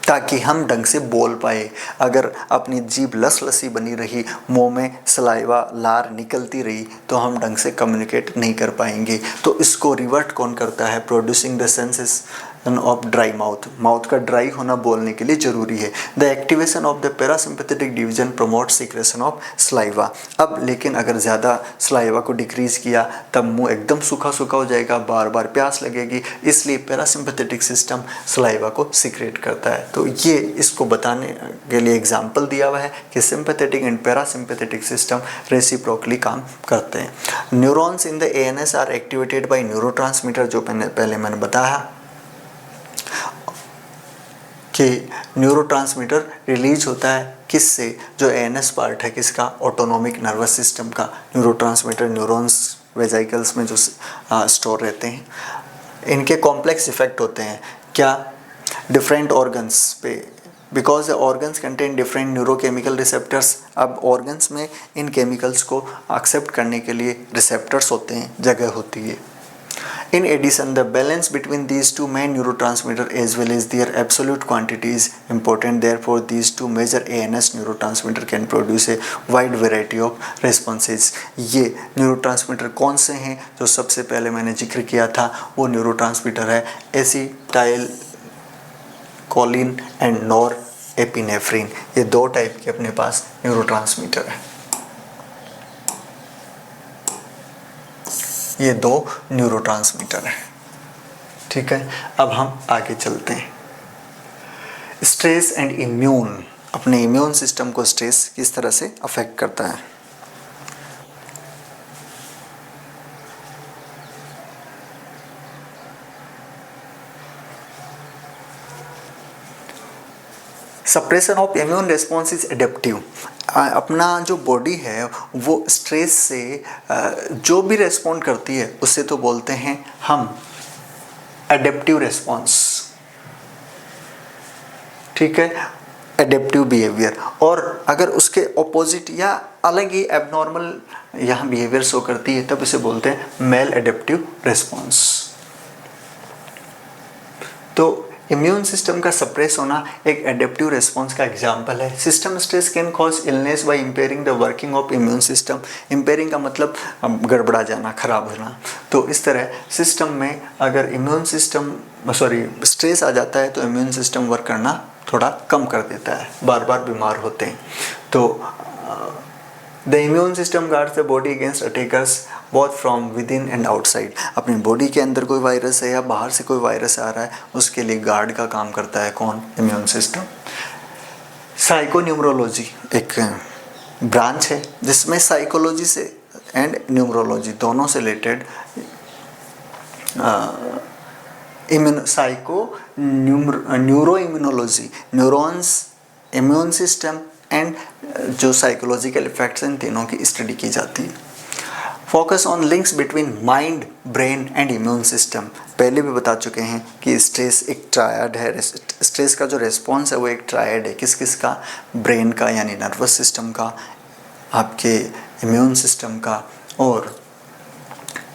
ताकि हम ढंग से बोल पाए। अगर अपनी जीभ लसी बनी रही, मुंह में सलाइवा लार निकलती रही, तो हम ढंग से कम्युनिकेट नहीं कर पाएंगे। तो इसको रिवर्ट कौन करता है, producing the senses of dry mouth, mouth का ड्राई होना बोलने के लिए जरूरी है। The activation of the parasympathetic division promote secretion of saliva. अब लेकिन अगर ज़्यादा स्लाइवा को डिक्रीज किया तब मुंह एकदम सूखा सूखा हो जाएगा, बार बार प्यास लगेगी, इसलिए पैरासिम्पैथेटिक सिस्टम स्लाइवा को सीक्रेट करता है। तो ये इसको बताने के लिए एग्जाम्पल दिया हुआ है कि sympathetic and parasympathetic system reciprocally काम करते हैं। Neurons in the ANS are activated by neurotransmitter, जो पहले मैंने बताया कि न्यूरोट्रांसमीटर रिलीज होता है किससे, जो एएनएस पार्ट है किसका, ऑटोनोमिक नर्वस सिस्टम का। न्यूरोट्रांसमीटर न्यूरॉन्स वेसिकल्स में जो स्टोर रहते हैं, इनके कॉम्प्लेक्स इफेक्ट होते हैं क्या, डिफरेंट ऑर्गन्स पे, because the organs contain different neurochemical receptors. अब ऑर्गन्स में इन केमिकल्स को एक्सेप्ट करने के लिए रिसेप्टर्स होते हैं, जगह होती है। In addition, the balance between these two main neurotransmitters as well as their absolute quantity is important. Therefore, these two major ANS neurotransmitter can produce a wide variety of responses. ये neurotransmitter कौन से हैं जो सबसे पहले मैंने जिक्र किया था, वो न्यूरोट्रांसमीटर है acetyl choline and nor epinephrine. ये दो टाइप के अपने पास न्यूरोट्रांसमीटर है, ये दो न्यूरोट्रांसमीटर हैं। ठीक है, अब हम आगे चलते हैं। स्ट्रेस एंड इम्यून, अपने इम्यून सिस्टम को स्ट्रेस किस तरह से अफेक्ट करता है। Suppression of immune response is adaptive. अपना जो बॉडी है वो स्ट्रेस से जो भी रेस्पॉन्ड करती है उसे तो बोलते हैं हम एडेप्टिव रेस्पॉन्स। ठीक है, एडेप्टिव बिहेवियर। और अगर उसके ऑपोजिट या अलग ही एबनॉर्मल यहाँ बिहेवियर शो करती है तब इसे बोलते हैं मेल एडेप्टिव रेस्पॉन्स। तो इम्यून सिस्टम का सप्रेस होना एक एडेप्टिव रेस्पॉन्स का एग्जाम्पल है। System stress can cause illness by impairing the working of immune system. Impairing का मतलब गड़बड़ा जाना, खराब होना। तो इस तरह सिस्टम में अगर इम्यून सिस्टम स्ट्रेस आ जाता है तो इम्यून सिस्टम वर्क करना थोड़ा कम कर देता है, बार बार बीमार होते हैं। तो the immune system guards the body against attackers both from with in and outside. अपनी बॉडी के अंदर कोई वायरस है या बाहर से कोई वायरस आ रहा है उसके लिए गार्ड का काम करता है कौन, इम्यून सिस्टम। साइकोन्यूमरोलॉजी एक ब्रांच है जिसमें साइकोलॉजी से एंड न्यूमरोलॉजी दोनों से related neuro immunology, neurons, immune system and जो साइकोलॉजिकल इफेक्ट्स हैं, इन तीनों की स्टडी की जाती है। Focus on links between mind, brain and immune system. पहले भी बता चुके हैं कि स्ट्रेस एक ट्रायड है। स्ट्रेस का जो रेस्पॉन्स है वो एक ट्रायड है, किस किस का, ब्रेन का यानी नर्वस सिस्टम का, आपके इम्यून सिस्टम का, और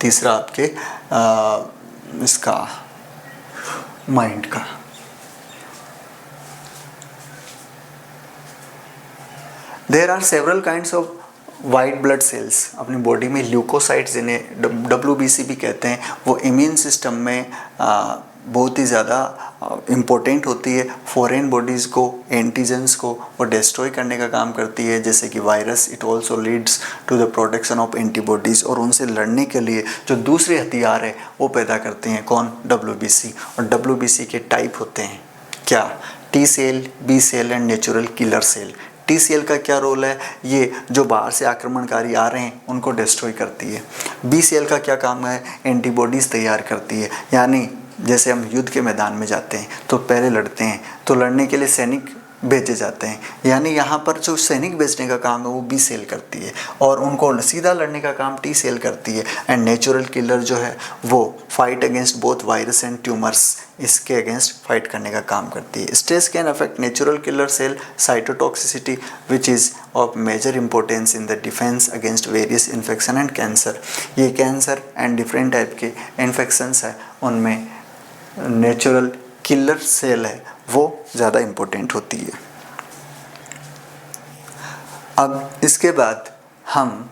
तीसरा आपके इसका माइंड का। There are several kinds of white blood cells. अपनी बॉडी में ल्यूकोसाइट्स जिन्हें WBC भी कहते हैं, वो इम्यून सिस्टम में बहुत ही ज़्यादा इम्पोर्टेंट होती है। फॉरेन बॉडीज़ को, एंटीजेंस को वो डिस्ट्रॉय करने का काम करती है, जैसे कि virus. It also leads to the production of antibodies, और उनसे लड़ने के लिए जो दूसरे हथियार है वो पैदा करते हैं कौन, WBC। और WBC के टाइप होते हैं क्या, T cell, B cell and natural killer cell. T cell का क्या रोल है, ये जो बाहर से आक्रमणकारी आ रहे हैं उनको डिस्ट्रॉय करती है। B सेल का क्या काम है, एंटीबॉडीज़ तैयार करती है। यानी जैसे हम युद्ध के मैदान में जाते हैं तो पहले लड़ते हैं, तो लड़ने के लिए सैनिक भेजे जाते हैं, यानी यहाँ पर जो सैनिक भेजने का काम है वो B सेल करती है, और उनको सीधा लड़ने का काम T सेल करती है। एंड नेचुरल किलर जो है वो fight against both virus and tumours, इसके अगेंस्ट फाइट करने का काम करती है। Stress can affect natural killer cell cytotoxicity which is of major importance in the defence against various infection and cancer. ये कैंसर एंड डिफरेंट टाइप के infections है, उनमें नेचुरल किलर सेल है वो ज़्यादा इम्पोर्टेंट होती है। अब इसके बाद हम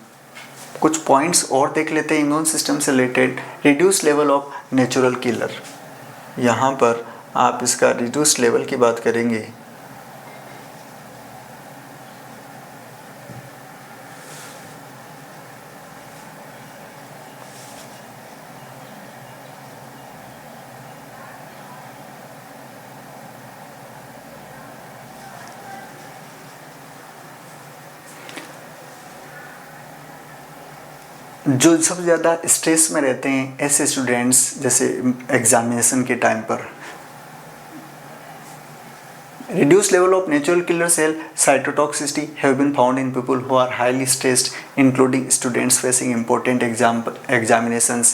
कुछ पॉइंट्स और देख लेते हैं इम्यून सिस्टम से related. Reduce level of natural killer. यहाँ पर आप इसका रिड्यूस लेवल की बात करेंगे, जो सबसे ज़्यादा स्ट्रेस में रहते हैं ऐसे स्टूडेंट्स, जैसे एग्जामिनेशन के टाइम पर, reduced level of natural killer cell cytotoxicity have been found in people who are highly stressed, including students facing important examinations,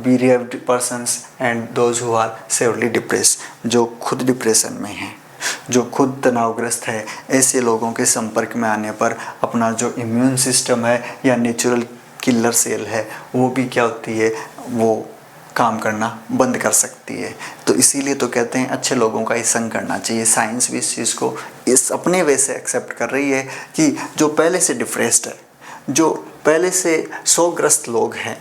bereaved persons and those who are severely depressed, जो खुद depression में हैं, जो खुद तनावग्रस्त है, ऐसे लोगों के संपर्क में आने पर अपना जो इम्यून सिस्टम है या नेचुरल किलर सेल है वो भी क्या होती है, वो काम करना बंद कर सकती है। तो इसीलिए तो कहते हैं अच्छे लोगों का ही संग करना चाहिए। साइंस भी इस चीज़ को इस अपने वे से एक्सेप्ट कर रही है कि जो पहले से डिप्रेस्ड है, जो पहले से शोकग्रस्त लोग हैं,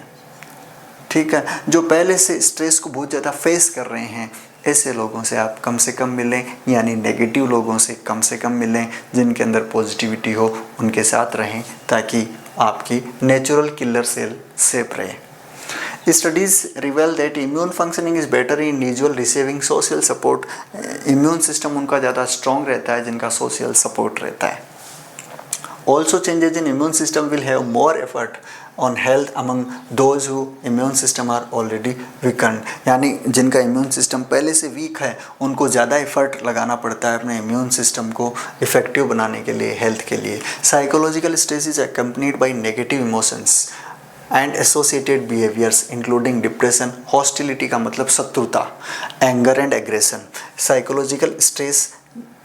ठीक है, जो पहले से स्ट्रेस को बहुत ज़्यादा फेस कर रहे हैं, ऐसे लोगों से आप कम से कम मिलें, यानी नेगेटिव लोगों से कम मिलें, जिनके अंदर पॉजिटिविटी हो उनके साथ रहें, ताकि आपकी नेचुरल किलर सेल सेफ रहे। Studies reveal that immune functioning is better in individual receiving social support. Immune system उनका ज़्यादा स्ट्रॉन्ग रहता है जिनका सोशल सपोर्ट रहता है। Also changes in immune system will have more effort on health among those who immune system are already weakened. यानी जिनका immune system पहले से वीक है उनको ज़्यादा एफर्ट लगाना पड़ता है अपने इम्यून सिस्टम को इफेक्टिव बनाने के लिए, हेल्थ के लिए। Psychological stress is accompanied by negative emotions and associated behaviours including depression, hostility का मतलब शत्रुता, anger and aggression. Psychological stress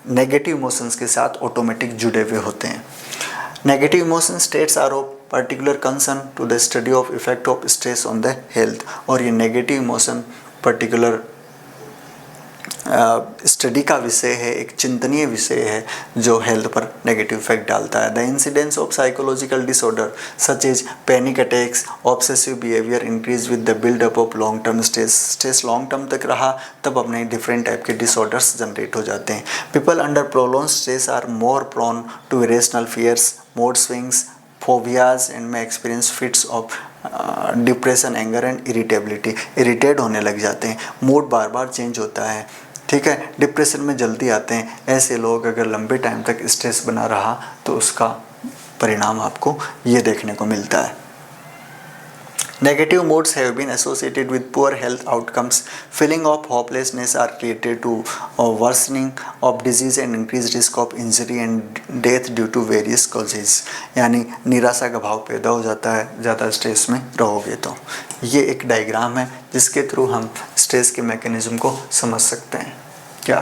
negative emotions के साथ ऑटोमेटिक जुड़े हुए होते हैं। Negative emotion states are of particular concern to the study of effect of stress on the health. और ये नेगेटिव इमोशन पर्टिकुलर स्टडी का विषय है, एक चिंतनीय विषय है जो हेल्थ पर नेगेटिव इफेक्ट डालता है। The incidence of psychological disorder such as panic attacks, obsessive behaviour increase with the buildup of long term stress. Stress long term तक रहा तब अपने डिफरेंट टाइप के डिसऑर्डर्स जनरेट हो जाते हैं। People under prolong stress are more prone to irrational fears, mood swings, phobias and may experience fits of depression, anger and irritability. Irritate होने लग जाते हैं, मूड बार बार चेंज होता है, ठीक है, डिप्रेशन में जल्दी आते हैं। ऐसे लोग अगर लंबे टाइम तक स्ट्रेस बना रहा तो उसका परिणाम आपको ये देखने को मिलता है। Negative moods have been associated with poor health outcomes. Feeling of hopelessness are related to worsening of disease and increased risk of injury and death due to various causes. यानी निराशा का भाव पैदा हो जाता है ज़्यादा स्ट्रेस में रहोगे तो। ये एक डायग्राम है जिसके थ्रू हम स्ट्रेस के मैकेनिज्म को समझ सकते हैं। क्या?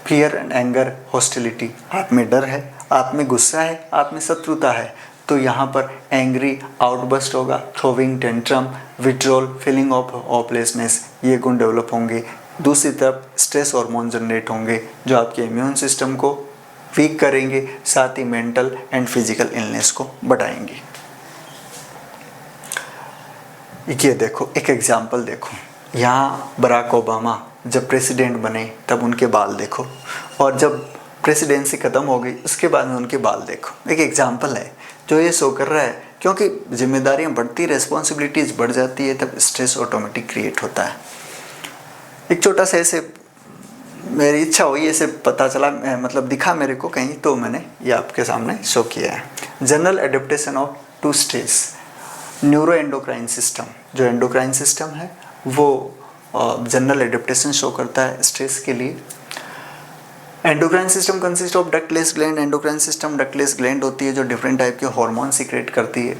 फियर एंड एंगर, हॉस्टिलिटी, आप में डर है, आप में गुस्सा है, आप में शत्रुता है, तो यहाँ पर एंग्री आउटबस्ट होगा, throwing tantrum, withdrawal, feeling of hopelessness, ये गुण डेवलप होंगे। दूसरी तरफ स्ट्रेस हार्मोन जनरेट होंगे जो आपके इम्यून सिस्टम को वीक करेंगे, साथ ही मेंटल एंड फिजिकल इलनेस को बढ़ाएंगे। ये देखो, एक एग्जाम्पल देखो, यहाँ बराक ओबामा जब प्रेसिडेंट बने तब उनके बाल देखो, और जब प्रेसिडेंसी ख़त्म हो गई उसके बाद में उनके बाल देखो। एक एग्जाम्पल है जो ये शो कर रहा है, क्योंकि जिम्मेदारियां बढ़ती, रेस्पॉन्सिबिलिटीज़ बढ़ जाती है, तब स्ट्रेस ऑटोमेटिक क्रिएट होता है। एक छोटा सा ऐसे मेरी इच्छा हुई, ऐसे पता चला, मतलब दिखा मेरे को कहीं, तो मैंने ये आपके सामने शो किया है। General adaptation of to stress, neuroendocrine system, जो एंडोक्राइन सिस्टम है वो जनरल एडेप्टेशन शो करता है स्ट्रेस के लिए। Endocrine system consist of ductless gland. Endocrine system ductless gland होती है जो डिफरेंट टाइप के हार्मोन सीक्रेट करती है।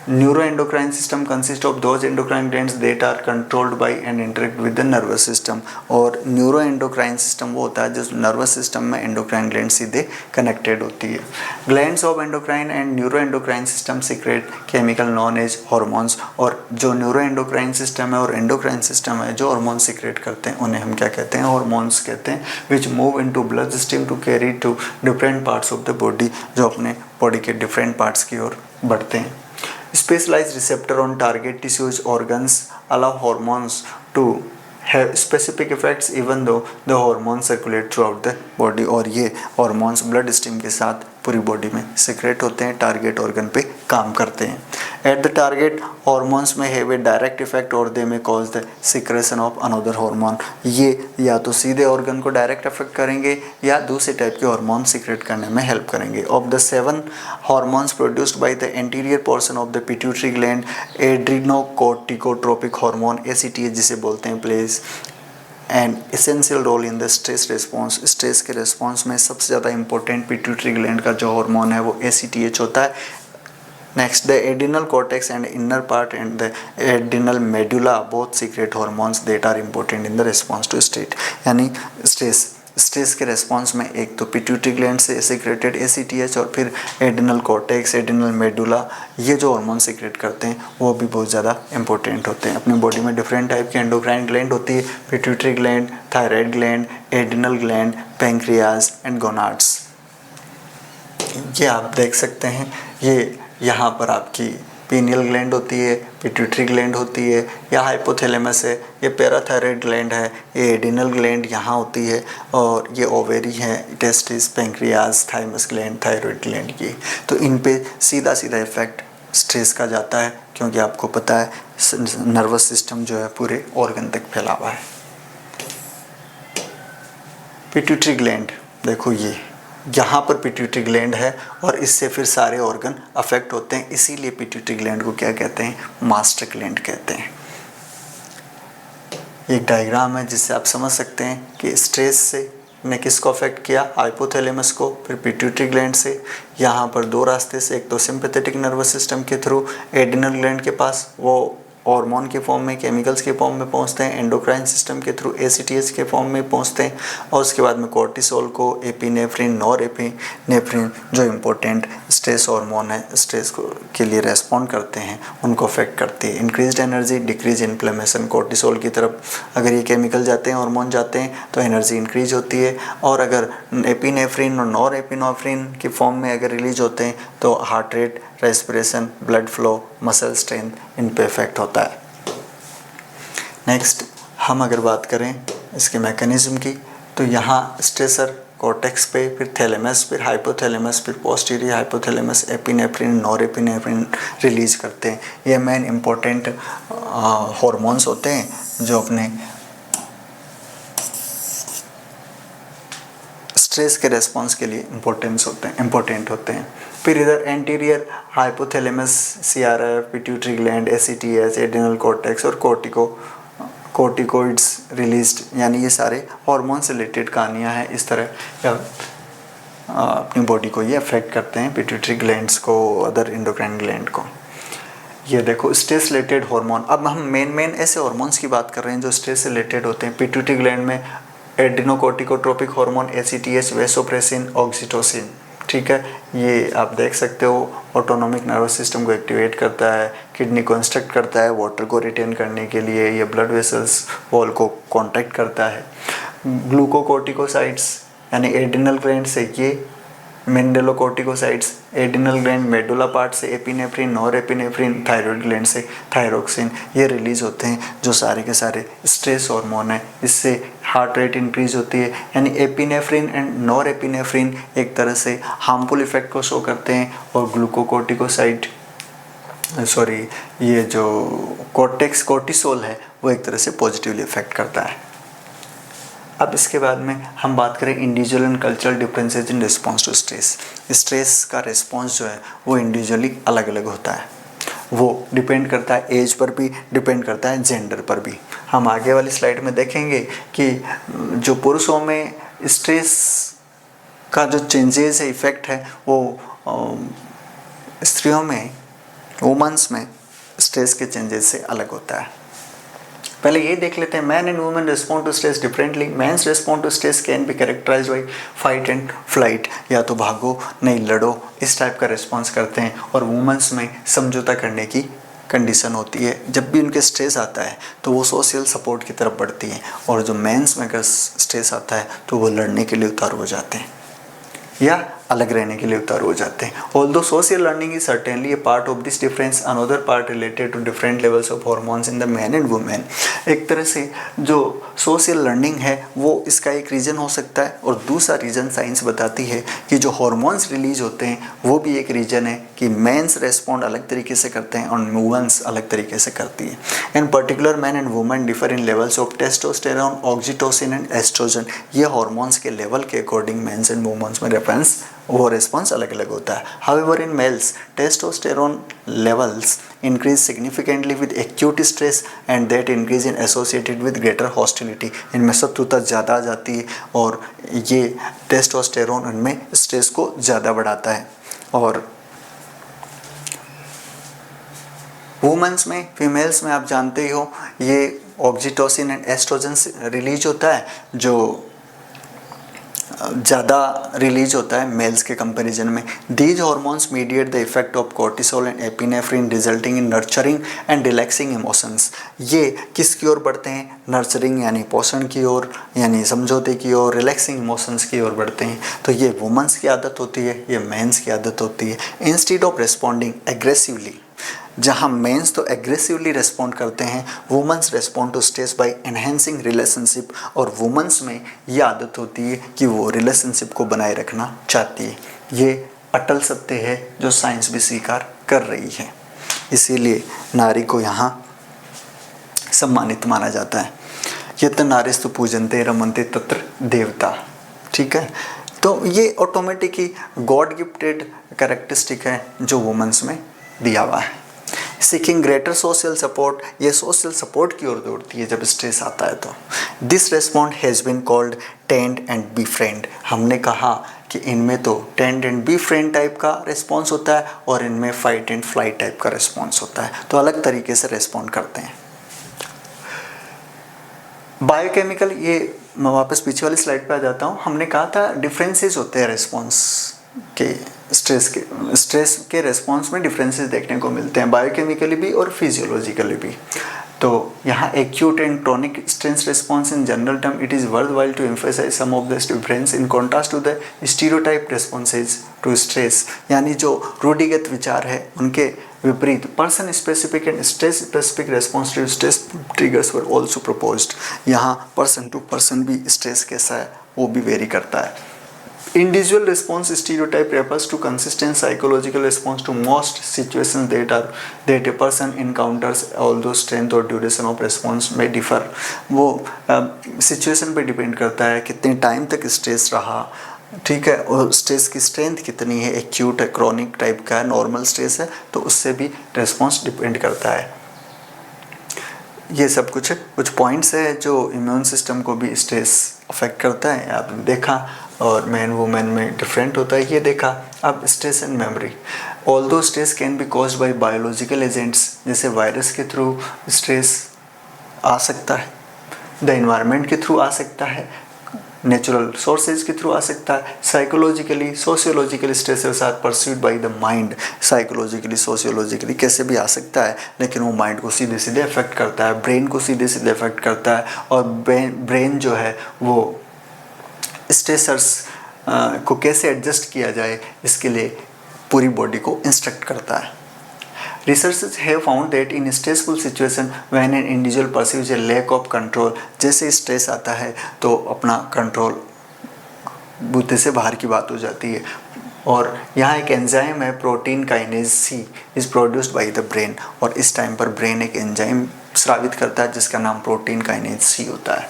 Neuroendocrine system consist of those endocrine glands that are controlled by and interact with the nervous system. और neuroendocrine system वो होता है जो नर्वस सिस्टम में एंडोक्राइन ग्लैंड सीधे कनेक्टेड होती है। Glands of endocrine and neuroendocrine system secrete chemical known as hormones. और जो न्यूरो एंडोक्राइन सिस्टम है और एंडोक्राइन सिस्टम है जो हार्मोन सीक्रेट करते हैं उन्हें हम क्या कहते हैं? हार्मोन्स कहते हैं, which move into bloodstream to carry to different parts of the body, जो अपने बॉडी के डिफरेंट पार्ट्स की ओर बढ़ते हैं। Specialized receptor on target tissues organs allow hormones to have specific effects even though the hormones circulate throughout the body। और ये hormones blood stream के साथ पूरी बॉडी में सिक्रेट होते हैं, टारगेट ऑर्गन पे काम करते हैं। एट द टारगेट हॉर्मोन्स में हैव ए डायरेक्ट इफेक्ट और दे में cause the secretion of another hormone. ये या तो सीधे ऑर्गन को डायरेक्ट इफेक्ट करेंगे या दूसरे टाइप के हार्मोन सिक्रेट करने में हेल्प करेंगे। Of the 7 hormones produced by the anterior portion of the pituitary gland, adrenocorticotropic hormone ACTH जिसे बोलते हैं plays and essential role in the stress response. Stress के रिस्पॉन्स में सबसे ज़्यादा इंपॉर्टेंट पिट्यूटरी ग्लैंड का जो हार्मोन है वो ACTH होता है। Next the adrenal cortex and inner part and the adrenal medulla both secrete hormones that are important in the response to state. यानी स्ट्रेस के रिस्पॉन्स में एक तो पिट्यूटरी ग्लैंड से सीक्रेटेड ACTH और फिर एड्रिनल कॉर्टेक्स, एड्रिनल मेडुला, ये जो हार्मोन सीक्रेट करते हैं वो भी बहुत ज़्यादा इंपॉर्टेंट होते हैं। अपनी बॉडी में डिफरेंट टाइप के एंडोक्राइन ग्लैंड होती है, pituitary gland, thyroid gland, adrenal gland, pancreas and gonads. ये आप देख सकते हैं, ये यहाँ पर आपकी पीनियल ग्लैंड होती है, पिट्यूटरी ग्लैंड होती है, या हाइपोथैलेमस है, ये पैराथायराइड ग्लैंड है, ये एड्रिनल ग्लैंड यहाँ होती है, और ये ओवेरी है, testis, pancreas, thymus gland, thyroid gland की। तो इन पे सीधा सीधा इफेक्ट स्ट्रेस का जाता है, क्योंकि आपको पता है नर्वस सिस्टम जो है पूरे ऑर्गन तक फैला हुआ है। पिट्यूटरी ग्लैंड देखो, ये यहाँ पर पिट्यूटरी ग्लैंड है और इससे फिर सारे ऑर्गन अफेक्ट होते हैं, इसीलिए पिट्यूटरी ग्लैंड को क्या कहते हैं, मास्टर ग्लैंड कहते हैं। एक डायग्राम है जिससे आप समझ सकते हैं कि स्ट्रेस से ने किसको अफेक्ट किया, हाइपोथैलेमस को, फिर पिट्यूटरी ग्लैंड से। यहाँ पर 2 रास्ते से, एक तो सिंपैथेटिक नर्वस सिस्टम के थ्रू एड्रिनल ग्लैंड के पास, वो हार्मोन के फॉर्म में, केमिकल्स के फॉर्म में पहुंचते हैं, एंडोक्राइन सिस्टम के थ्रू ACTH के फॉर्म में पहुंचते हैं, और उसके बाद में कोर्टिसोल को, एपिनेफ्रिन, नॉरएपिनेफ्रिन जो इम्पोर्टेंट स्ट्रेस हार्मोन है, स्ट्रेस को के लिए रेस्पॉन्ड करते हैं, उनको अफेक्ट करती है। Increased energy, decrease inflammation. Cortisol की तरफ अगर ये केमिकल जाते हैं, हार्मोन जाते हैं, तो एनर्जी इंक्रीज होती है, और अगर एपिनेफ्रिन और नॉरएपिनेफ्रिन के फॉर्म में अगर रिलीज होते हैं तो heart rate, respiration, blood flow, muscle strength, इन पे इफेक्ट होता है। नेक्स्ट हम अगर बात करें इसके मैकेनिज्म की, तो यहाँ स्ट्रेसर कॉर्टेक्स पे, फिर थैलेमस, फिर हाइपोथैलेमस, फिर posterior hypothalamus epinephrine, norepinephrine release करते हैं। ये मेन इंपॉर्टेंट हार्मोन्स होते हैं जो अपने स्ट्रेस के रेस्पॉन्स के लिए इम्पोर्टेंट होते हैं। फिर इधर anterior hypothalamus, CRF, pituitary gland, ACTH, adrenal cortex और कोर्टिकोइड्स रिलीज्ड, यानी ये सारे हार्मोन से रिलेटेड कहानियाँ हैं। इस तरह अपनी बॉडी को ये अफेक्ट करते हैं, पिट्यूटरी ग्लैंड्स को, अदर एंडोक्राइन ग्लैंड को। ये देखो स्ट्रेस रिलेटेड हार्मोन। अब हम मेन ऐसे हार्मोन्स की बात कर रहे हैं जो स्ट्रेस रिलेटेड होते हैं। पिट्यूटरी ग्लैंड में एड्रिनोकोर्टिकोट्रोपिक हार्मोन ACTH, वेसोप्रेसिन, ऑक्सीटोसिन, ठीक है। ये आप देख सकते हो, ऑटोनोमिक नर्वस सिस्टम को एक्टिवेट करता है, किडनी को इंस्ट्रक्ट करता है वाटर को रिटेन करने के लिए, ये ब्लड वेसल्स वॉल को कॉन्ट्रैक्ट करता है। ग्लूकोकोर्टिकोसाइड्स यानी एड्रिनल ग्लैंड से ये मेंडेलोकोर्टिकोसाइड्स, एड्रिनल ग्लैंड मेडुला पार्ट से एपिनेफ्रिन, नॉरएपिनेफ्रिन, थायराइड ग्लैंड से थायरोक्सिन, ये रिलीज होते हैं जो सारे के सारे स्ट्रेस हार्मोन है। इससे हार्ट रेट इंक्रीज होती है, यानी एपिनेफ्रिन एंड नॉरएपिनेफ्रिन एक तरह से हार्मफुल इफेक्ट को शो करते हैं, और ग्लूकोकोर्टिकोसाइड ये जो कोर्टिसोल है वो एक तरह से पॉजिटिवली इफेक्ट करता है। अब इसके बाद में हम बात करें individual and cultural differences in response to stress. Stress का रिस्पॉन्स जो है वो इंडिविजुअली अलग अलग होता है, वो डिपेंड करता है एज पर भी, डिपेंड करता है जेंडर पर भी। हम आगे वाली स्लाइड में देखेंगे कि जो पुरुषों में स्ट्रेस का जो चेंजेस है, इफेक्ट है, वो स्त्रियों में, वुमेन्स में स्ट्रेस के चेंजेस से अलग होता है। पहले ये देख लेते हैं, man and women respond to stress differently. Men's respond to stress can be characterised by fight and flight, या तो भागो नहीं लड़ो, इस टाइप का रिस्पॉन्स करते हैं, और वुमेन्स में समझौता करने की कंडीशन होती है। जब भी उनके स्ट्रेस आता है तो वो सोशल सपोर्ट की तरफ बढ़ती हैं, और जो मेंस में अगर स्ट्रेस आता है तो वो लड़ने के लिए उतारू हो जाते हैं। या अलग रहने के लिए उतारू हो जाते हैं। Although social learning is certainly a part of this difference, another part related to different levels of hormones in the man and women. एक तरह से जो सोशल लर्निंग है वो इसका एक रीज़न हो सकता है, और दूसरा रीज़न साइंस बताती है कि जो हॉर्मोन्स रिलीज होते हैं वो भी एक रीज़न है कि मेंस रेस्पॉन्ड अलग तरीके से करते हैं और वुमेन्स अलग तरीके से करती है। In particular man and women differ in levels of testosterone, oxytocin and oestrogen. ये हॉर्मोन्स के लेवल के अकॉर्डिंग मेंस एंड वुमेन्स में रेस्पॉन्स अलग अलग होता है। However in males testosterone levels increase significantly with acute stress and that increase in associated with greater hostility। इनमें शत्रुता ज़्यादा आ जाती है और ये टेस्टोस्टेरोन उनमें स्ट्रेस को ज़्यादा बढ़ाता है। और वुमेन्स में, फीमेल्स में आप जानते ही हो ये ऑक्सीटोसिन एंड एस्ट्रोजन रिलीज होता है जो ज़्यादा रिलीज होता है मेल्स के कंपैरिजन में। These hormones mediate the effect of cortisol and epinephrine resulting in nurturing and relaxing emotions. ये किसकी ओर बढ़ते हैं? नर्चरिंग यानी पोषण की ओर, यानी समझौते की ओर, रिलैक्सिंग इमोशंस की ओर बढ़ते हैं। तो ये वुमेन्स की आदत होती है, ये मेंस की आदत होती है। इंस्टेड ऑफ रिस्पॉन्डिंग एग्रेसिवली, जहाँ मेंस तो एग्रेसिवली रेस्पॉन्ड करते हैं, women's respond to stress by enhancing relationship. और वुमेन्स में ये आदत होती है कि वो रिलेशनशिप को बनाए रखना चाहती है। ये अटल सत्य है जो साइंस भी स्वीकार कर रही है। इसीलिए नारी को यहाँ सम्मानित माना जाता है। यत नारीस्तु पूजन्ते रमन्ते तत्र देवता। ठीक है, तो ये ऑटोमेटिक ही गॉड गिफ्टेड कैरेक्टरिस्टिक है जो वुमेन्स में दिया हुआ है। सीकिंग ग्रेटर सोशल सपोर्ट, ये सोशल सपोर्ट की ओर दौड़ती है जब स्ट्रेस आता है तो। This respond has been called tend and be friend. हमने कहा कि इनमें तो tend and be friend type का रिस्पॉन्स होता है और इनमें फाइट एंड फ्लाइट टाइप का रिस्पॉन्स होता है, तो अलग तरीके से रिस्पॉन्ड करते हैं। बायोकेमिकल, ये मैं वापस पीछे वाली स्लाइड पे आ जाता हूँ। हमने कहा था डिफरेंसेस होते हैं रिस्पॉन्स के, स्ट्रेस के रिस्पॉन्स में डिफरेंसेस देखने को मिलते हैं, बायोकेमिकली भी और फिजियोलॉजिकली भी। तो यहाँ acute and chronic stress response in general term it is worthwhile to emphasise some of this difference in contrast to the stereotype responses to stress. यानी जो रूढ़िगत विचार है उनके विपरीत person specific and stress specific response to stress triggers were also proposed. यहाँ person to person भी stress कैसा है वो भी वेरी करता है। Individual response stereotype refers to consistent psychological response to most situations that a person encounters, although strength or duration of response may differ। वो situation पे डिपेंड करता है कितने टाइम तक स्ट्रेस रहा, ठीक है, और स्ट्रेस की स्ट्रेंथ कितनी है, एक्यूट है, क्रॉनिक टाइप का है, नॉर्मल स्ट्रेस है, तो उससे भी रेस्पॉन्स डिपेंड करता है। ये सब कुछ पॉइंट्स है जो इम्यून सिस्टम को भी स्ट्रेस अफेक्ट करता है, आपने देखा, और मैन वुमेन में डिफरेंट होता है, ये देखा। अब stress and memory, although stress can be caused by biological agents, जैसे वायरस के थ्रू स्ट्रेस आ सकता है, द एनवायरनमेंट के थ्रू आ सकता है, नेचुरल सोर्सेज के थ्रू आ सकता है, psychologically sociologically stresses are pursued by the mind. Psychologically sociologically कैसे भी आ सकता है, लेकिन वो माइंड को सीधे सीधे अफेक्ट करता है, ब्रेन को सीधे सीधे अफेक्ट करता है, और ब्रेन जो है वो स्ट्रेसर्स को कैसे एडजस्ट किया जाए इसके लिए पूरी बॉडी को इंस्ट्रक्ट करता है। Researchers have found that in stressful situation when an individual perceives a lack of control, जैसे स्ट्रेस आता है तो अपना कंट्रोल बुद्धि से बाहर की बात हो जाती है। और यहाँ एक एंजाइम है protein kinase C is produced by the brain, और इस टाइम पर ब्रेन एक एंजाइम स्रावित करता है जिसका नाम प्रोटीन काइनेज सी होता है।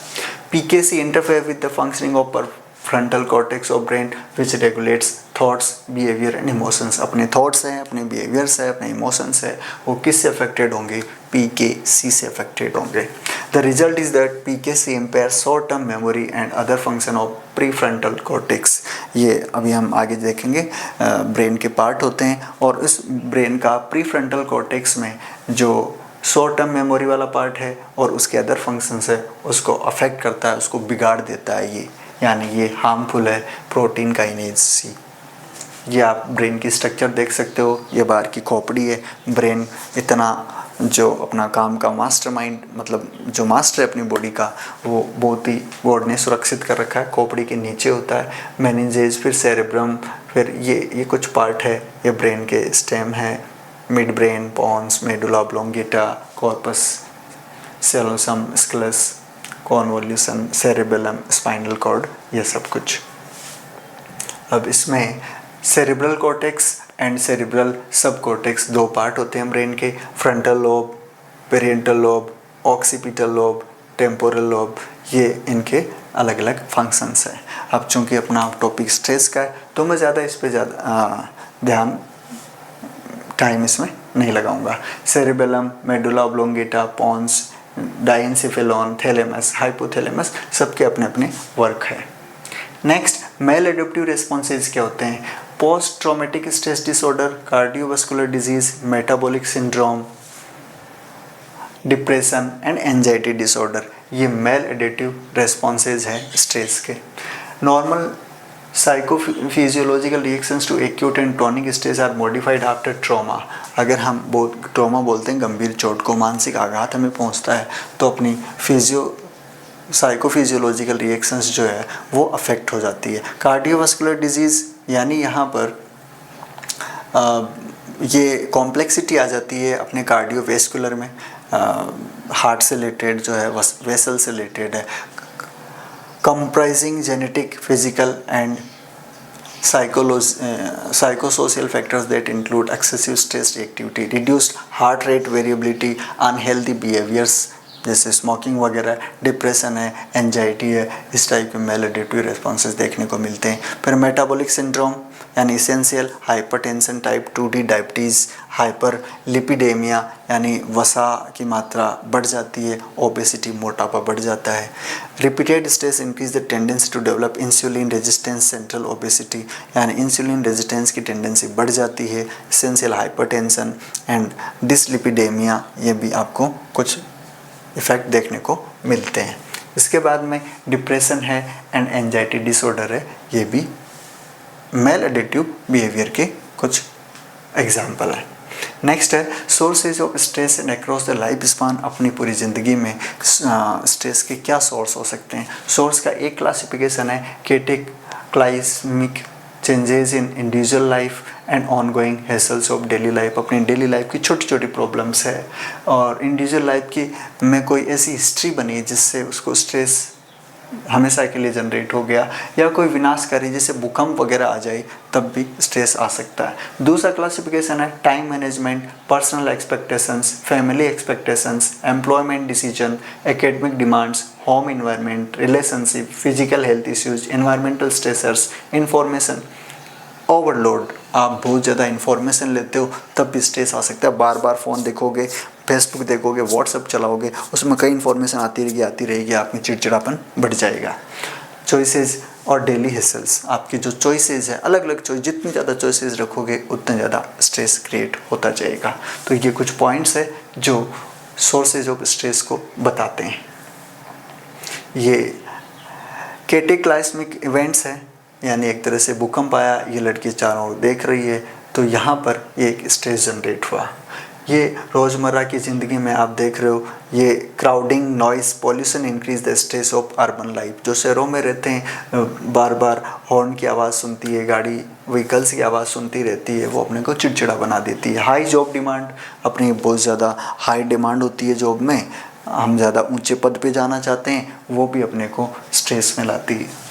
PKC interfere with the functioning of frontal cortex of brain which regulates thoughts behaviour and emotions. अपने थॉट्स हैं, अपने बिहेवियर्स है, अपने इमोशंस है, वो किससे अफेक्टेड होंगे? PKC से अफेक्टेड होंगे। The result is that PKC empire short term memory and other function of pre frontal cortex. ये अभी हम आगे देखेंगे, ब्रेन के पार्ट होते हैं, और इस ब्रेन का प्री फ्रंटल कॉर्टेक्स में जो शॉर्ट टर्म मेमोरी वाला पार्ट है और उसके अदर फंक्शंस है उसको अफेक्ट करता है, उसको बिगाड़ देता है ये, यानी ये हार्मफुल है प्रोटीन काइनेज सी। ये आप ब्रेन की स्ट्रक्चर देख सकते हो, ये बाहर की खोपड़ी है, ब्रेन इतना जो अपना काम का मास्टरमाइंड, मतलब जो मास्टर है अपनी बॉडी का, वो बहुत ही गॉड ने सुरक्षित कर रखा है। खोपड़ी के नीचे होता है मेनिंजेस, फिर सेरेब्रम, फिर ये कुछ पार्ट है, ये ब्रेन के स्टेम है, mid brain, pons, medulla oblongata, corpus callosum, sulcus, convolution, cerebellum, spinal cord, ये सब कुछ। अब इसमें cerebral cortex and cerebral subcortex दो पार्ट होते हैं ब्रेन के, frontal lobe, parietal lobe, occipital lobe, temporal lobe, ये इनके अलग अलग फंक्शंस हैं। अब चूंकि अपना टॉपिक स्ट्रेस का है तो मैं ज़्यादा इस पे ज़्यादा ध्यान टाइम इसमें नहीं लगाऊंगा। Cerebellum, medulla oblongata, pons, diencephalon, thalamus, hypothalamus, सबके अपने अपने वर्क है। नेक्स्ट, मेल एडेप्टिव रिस्पॉन्सेज क्या होते हैं? Post traumatic stress disorder, cardiovascular disease, metabolic syndrome, depression and anxiety disorder, ये मेल एडेप्टिव रिस्पॉन्सेज है स्ट्रेस के। Normal psychophysiological reactions to acute and tonic stress are modified after trauma. अगर हम trauma बोलते हैं गंभीर चोट को, मानसिक आघात हमें पहुंचता है तो अपनी साइकोफिजियोलॉजिकल रिएक्शंस जो है वो अफेक्ट हो जाती है। कार्डियोवास्कुलर डिजीज़ यानी यहाँ पर ये कॉम्प्लेक्सिटी आ जाती है अपने कार्डियोवेस्कुलर में, हार्ट से रिलेटेड जो है वेसल से रिलेटेड है, comprising genetic, physical and psychosocial factors that include excessive stress activity, reduced heart rate variability, unhealthy behaviors जैसे स्मोकिंग वगैरह, डिप्रेशन है, एंजाइटी है, इस टाइप के मेलेडेटिव रिस्पॉन्सेज देखने को मिलते हैं। फिर मेटाबॉलिक सिंड्रोम यानी essential hypertension type 2D diabetes, hyperlipidemia यानी वसा की मात्रा बढ़ जाती है, ओबेसिटी मोटापा बढ़ जाता है। Repeated stress increase the tendency to develop insulin resistance, central obesity यानी इंसुलिन रेजिस्टेंस की टेंडेंसी बढ़ जाती है। इसेंशियल हाइपरटेंशन एंड डिसलिपिडेमिया, ये भी आपको कुछ इफ़ेक्ट देखने को मिलते हैं। इसके बाद में डिप्रेशन है एंड एंजाइटी डिसऑर्डर है, ये भी मेल एडेप्टिव बिहेवियर के कुछ एग्जाम्पल है। नेक्स्ट है sources of stress and across the life span. अपनी पूरी ज़िंदगी में स्ट्रेस के क्या सोर्स हो सकते हैं? सोर्स का एक क्लासिफिकेशन है cataclysmic changes in individual life and ongoing hassles of daily life. अपनी डेली लाइफ की छोटी छोटी प्रॉब्लम्स है और इंडिविजुअल लाइफ की में कोई ऐसी हिस्ट्री बनी जिससे उसको स्ट्रेस हमेशा के लिए जनरेट हो गया, या कोई विनाशकारी जैसे भूकंप वगैरह आ जाए तब भी स्ट्रेस आ सकता है। दूसरा क्लासिफिकेशन है time management, personal expectations, family expectations, employment decision, academic demands, home environment, relationship, physical health issues, environmental stressors, information overload. आप बहुत ज़्यादा इन्फॉर्मेशन लेते हो तब भी स्ट्रेस आ सकता है। बार बार फ़ोन देखोगे, फेसबुक देखोगे, व्हाट्सएप चलाओगे, उसमें कई इन्फॉर्मेशन आती रहेगी, आप में चिड़चिड़ापन बढ़ जाएगा। चॉइसेस और डेली हेसल्स, आपकी जो चॉइसेस है, अलग अलग चॉइस, जितनी ज़्यादा चॉइसेस रखोगे उतना ज़्यादा स्ट्रेस क्रिएट होता जाएगा। तो ये कुछ पॉइंट्स है जो सोर्सेज ऑफ स्ट्रेस को बताते हैं। ये कैटेक्लाइस्मिक इवेंट्स हैं, यानी एक तरह से भूकंप आया, ये लड़की चारों ओर देख रही है तो यहाँ पर ये एक स्ट्रेस जनरेट हुआ। ये रोज़मर्रा की ज़िंदगी में आप देख रहे हो, ये crowding, noise, pollution increase the stress of urban life. जो शहरों में रहते हैं, बार बार हॉर्न की आवाज़ सुनती है, गाड़ी व्हीकल्स की आवाज़ सुनती रहती है, वो अपने को चिड़चिड़ा बना देती है। हाई जॉब डिमांड, अपनी बहुत ज़्यादा हाई डिमांड होती है जॉब में, हम ज़्यादा ऊंचे पद पे जाना चाहते हैं, वो भी अपने को स्ट्रेस में लाती है।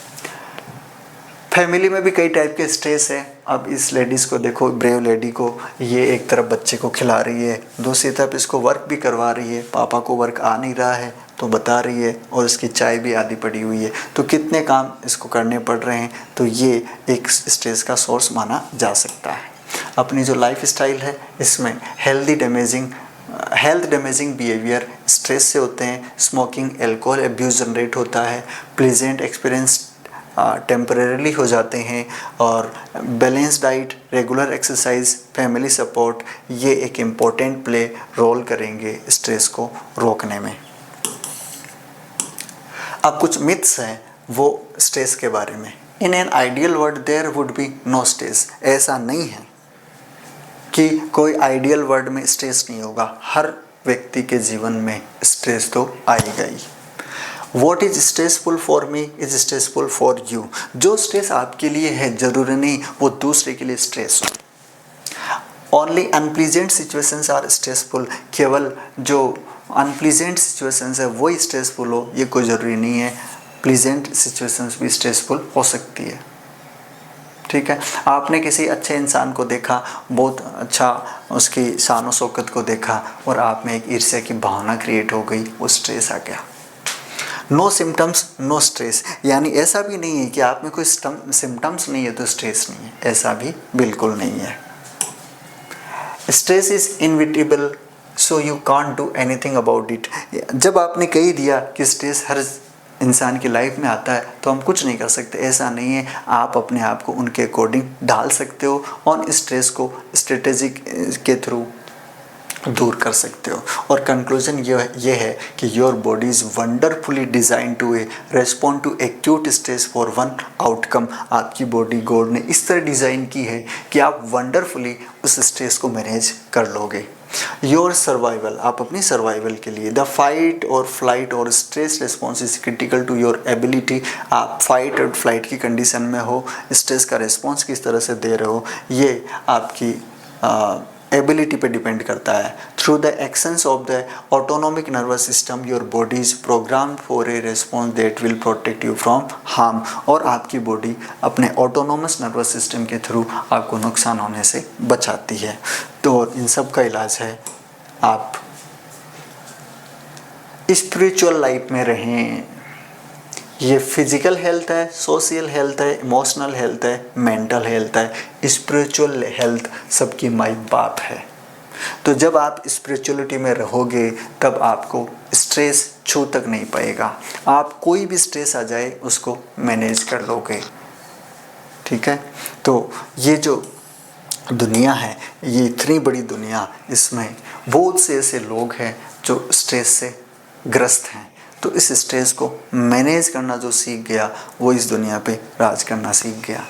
फैमिली में भी कई टाइप के स्ट्रेस है। अब इस लेडीज़ को देखो, ब्रेव लेडी को, ये एक तरफ बच्चे को खिला रही है, दूसरी तरफ इसको वर्क भी करवा रही है, पापा को वर्क आ नहीं रहा है तो बता रही है, और इसकी चाय भी आधी पड़ी हुई है, तो कितने काम इसको करने पड़ रहे हैं, तो ये एक स्ट्रेस का सोर्स माना जा सकता है। अपनी जो लाइफ स्टाइल है इसमें हेल्थ डैमेजिंग बिहेवियर स्ट्रेस से होते हैं। स्मोकिंग, एल्कोहल एब्यूज़ जनरेट होता है, प्लीजेंट एक्सपीरियंस टेम्परेरली हो जाते हैं, और balance diet, regular exercise, family support, ये एक इम्पोर्टेंट प्ले रोल करेंगे स्ट्रेस को रोकने में। अब कुछ मिथ्स हैं वो स्ट्रेस के बारे में। In an ideal world there would be no stress. ऐसा नहीं है कि कोई आइडियल वर्ल्ड में स्ट्रेस नहीं होगा। हर व्यक्ति के जीवन में स्ट्रेस तो आएगा ही। What is stressful for me is stressful for you. जो स्ट्रेस आपके लिए है जरूरी नहीं वो दूसरे के लिए स्ट्रेस हो। Only unpleasant situations are stressful. केवल जो अनप्लीजेंट सिचुएशंस है वही स्ट्रेसफुल हो, ये कोई ज़रूरी नहीं है। प्लीजेंट सिचुएशंस भी स्ट्रेसफुल हो सकती है। ठीक है, आपने किसी अच्छे इंसान को देखा, बहुत अच्छा उसकी शान और शौकत को देखा और आप में एक ईर्ष्या की भावना क्रिएट हो गई, वो स्ट्रेस आ गया। नो सिम्टम्स नो स्ट्रेस, यानी ऐसा भी नहीं है कि आप में कोई सिम्टम्स नहीं है तो स्ट्रेस नहीं है, ऐसा भी बिल्कुल नहीं है। Stress is inevitable so you can't do anything about it. जब आपने कही दिया कि स्ट्रेस हर इंसान की लाइफ में आता है तो हम कुछ नहीं कर सकते, ऐसा नहीं है। आप अपने आप को उनके अकॉर्डिंग ढाल सकते हो और स्ट्रेस को स्ट्रेटेजिक के थ्रू दूर कर सकते हो। और कंक्लूजन ये है कि your body is wonderfully design to respond to acute stress for one outcome. आपकी बॉडी गॉड ने इस तरह डिज़ाइन की है कि आप वंडरफुली उस स्ट्रेस को मैनेज कर लोगे। योर सर्वाइवल, आप अपनी सर्वाइवल के लिए द फाइट और फ्लाइट और stress response is critical to your ability. आप फाइट और फ्लाइट की कंडीशन में हो, स्ट्रेस का रिस्पॉन्स किस तरह से दे रहे हो ये आपकी एबिलिटी पे डिपेंड करता है। Through the actions of the autonomic nervous system your body is program for a response that will protect you from harm. और आपकी बॉडी अपने ऑटोनोमस नर्वस सिस्टम के थ्रू आपको नुकसान होने से बचाती है। तो इन सब का इलाज है आप स्पिरिचुअल लाइफ में रहें। ये फिजिकल हेल्थ है, सोशल हेल्थ है, इमोशनल हेल्थ है, मेंटल हेल्थ है, स्पिरिचुअल हेल्थ सबकी माई बाप है। तो जब आप स्पिरिचुअलिटी में रहोगे तब आपको स्ट्रेस छू तक नहीं पाएगा। आप कोई भी स्ट्रेस आ जाए उसको मैनेज कर लोगे। ठीक है, तो ये जो दुनिया है, ये इतनी बड़ी दुनिया, इसमें बहुत से ऐसे लोग हैं जो स्ट्रेस से ग्रस्त हैं। तो इस स्ट्रेस को मैनेज करना जो सीख गया वो इस दुनिया पे राज करना सीख गया।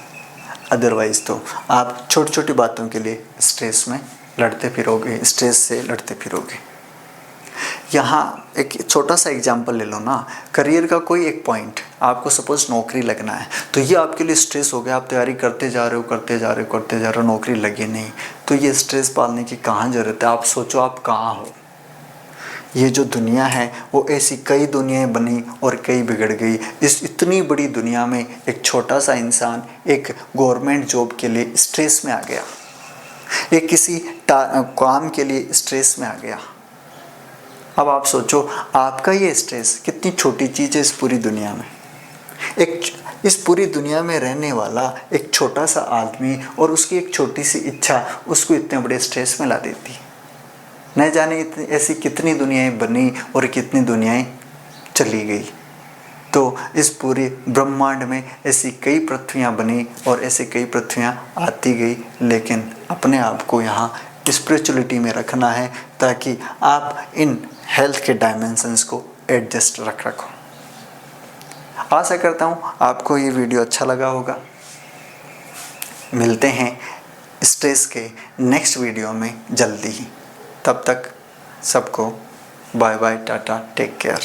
अदरवाइज़ तो आप छोटी छोटी बातों के लिए स्ट्रेस में लड़ते फिरोगे, स्ट्रेस से लड़ते फिरोगे। यहाँ एक छोटा सा एग्जांपल ले लो ना, करियर का कोई एक पॉइंट, आपको सपोज नौकरी लगना है तो ये आपके लिए स्ट्रेस हो गया। आप तैयारी करते जा रहे हो, नौकरी लगी नहीं, तो ये स्ट्रेस पालने की कहाँ ज़रूरत है। आप सोचो आप कहाँ हो। ये जो दुनिया है वो ऐसी कई दुनियाएं बनी और कई बिगड़ गई। इस इतनी बड़ी दुनिया में एक छोटा सा इंसान एक गवर्नमेंट जॉब के लिए स्ट्रेस में आ गया, एक किसी काम के लिए स्ट्रेस में आ गया। अब आप सोचो आपका ये स्ट्रेस कितनी छोटी चीज़ है इस पूरी दुनिया में। इस पूरी दुनिया में रहने वाला एक छोटा सा आदमी और उसकी एक छोटी सी इच्छा उसको इतने बड़े स्ट्रेस में ला देती। न जाने ऐसी कितनी दुनियाएं बनी और कितनी दुनियाएं चली गई। तो इस पूरे ब्रह्मांड में ऐसी कई पृथ्वियां बनी और ऐसे कई पृथ्वियां आती गई, लेकिन अपने आप को यहाँ स्पिरिचुअलिटी में रखना है ताकि आप इन हेल्थ के डायमेंशंस को एडजस्ट रखो। आशा करता हूँ आपको ये वीडियो अच्छा लगा होगा। मिलते हैं स्ट्रेस के नेक्स्ट वीडियो में जल्दी ही। तब तक सबको bye bye, tata, take care.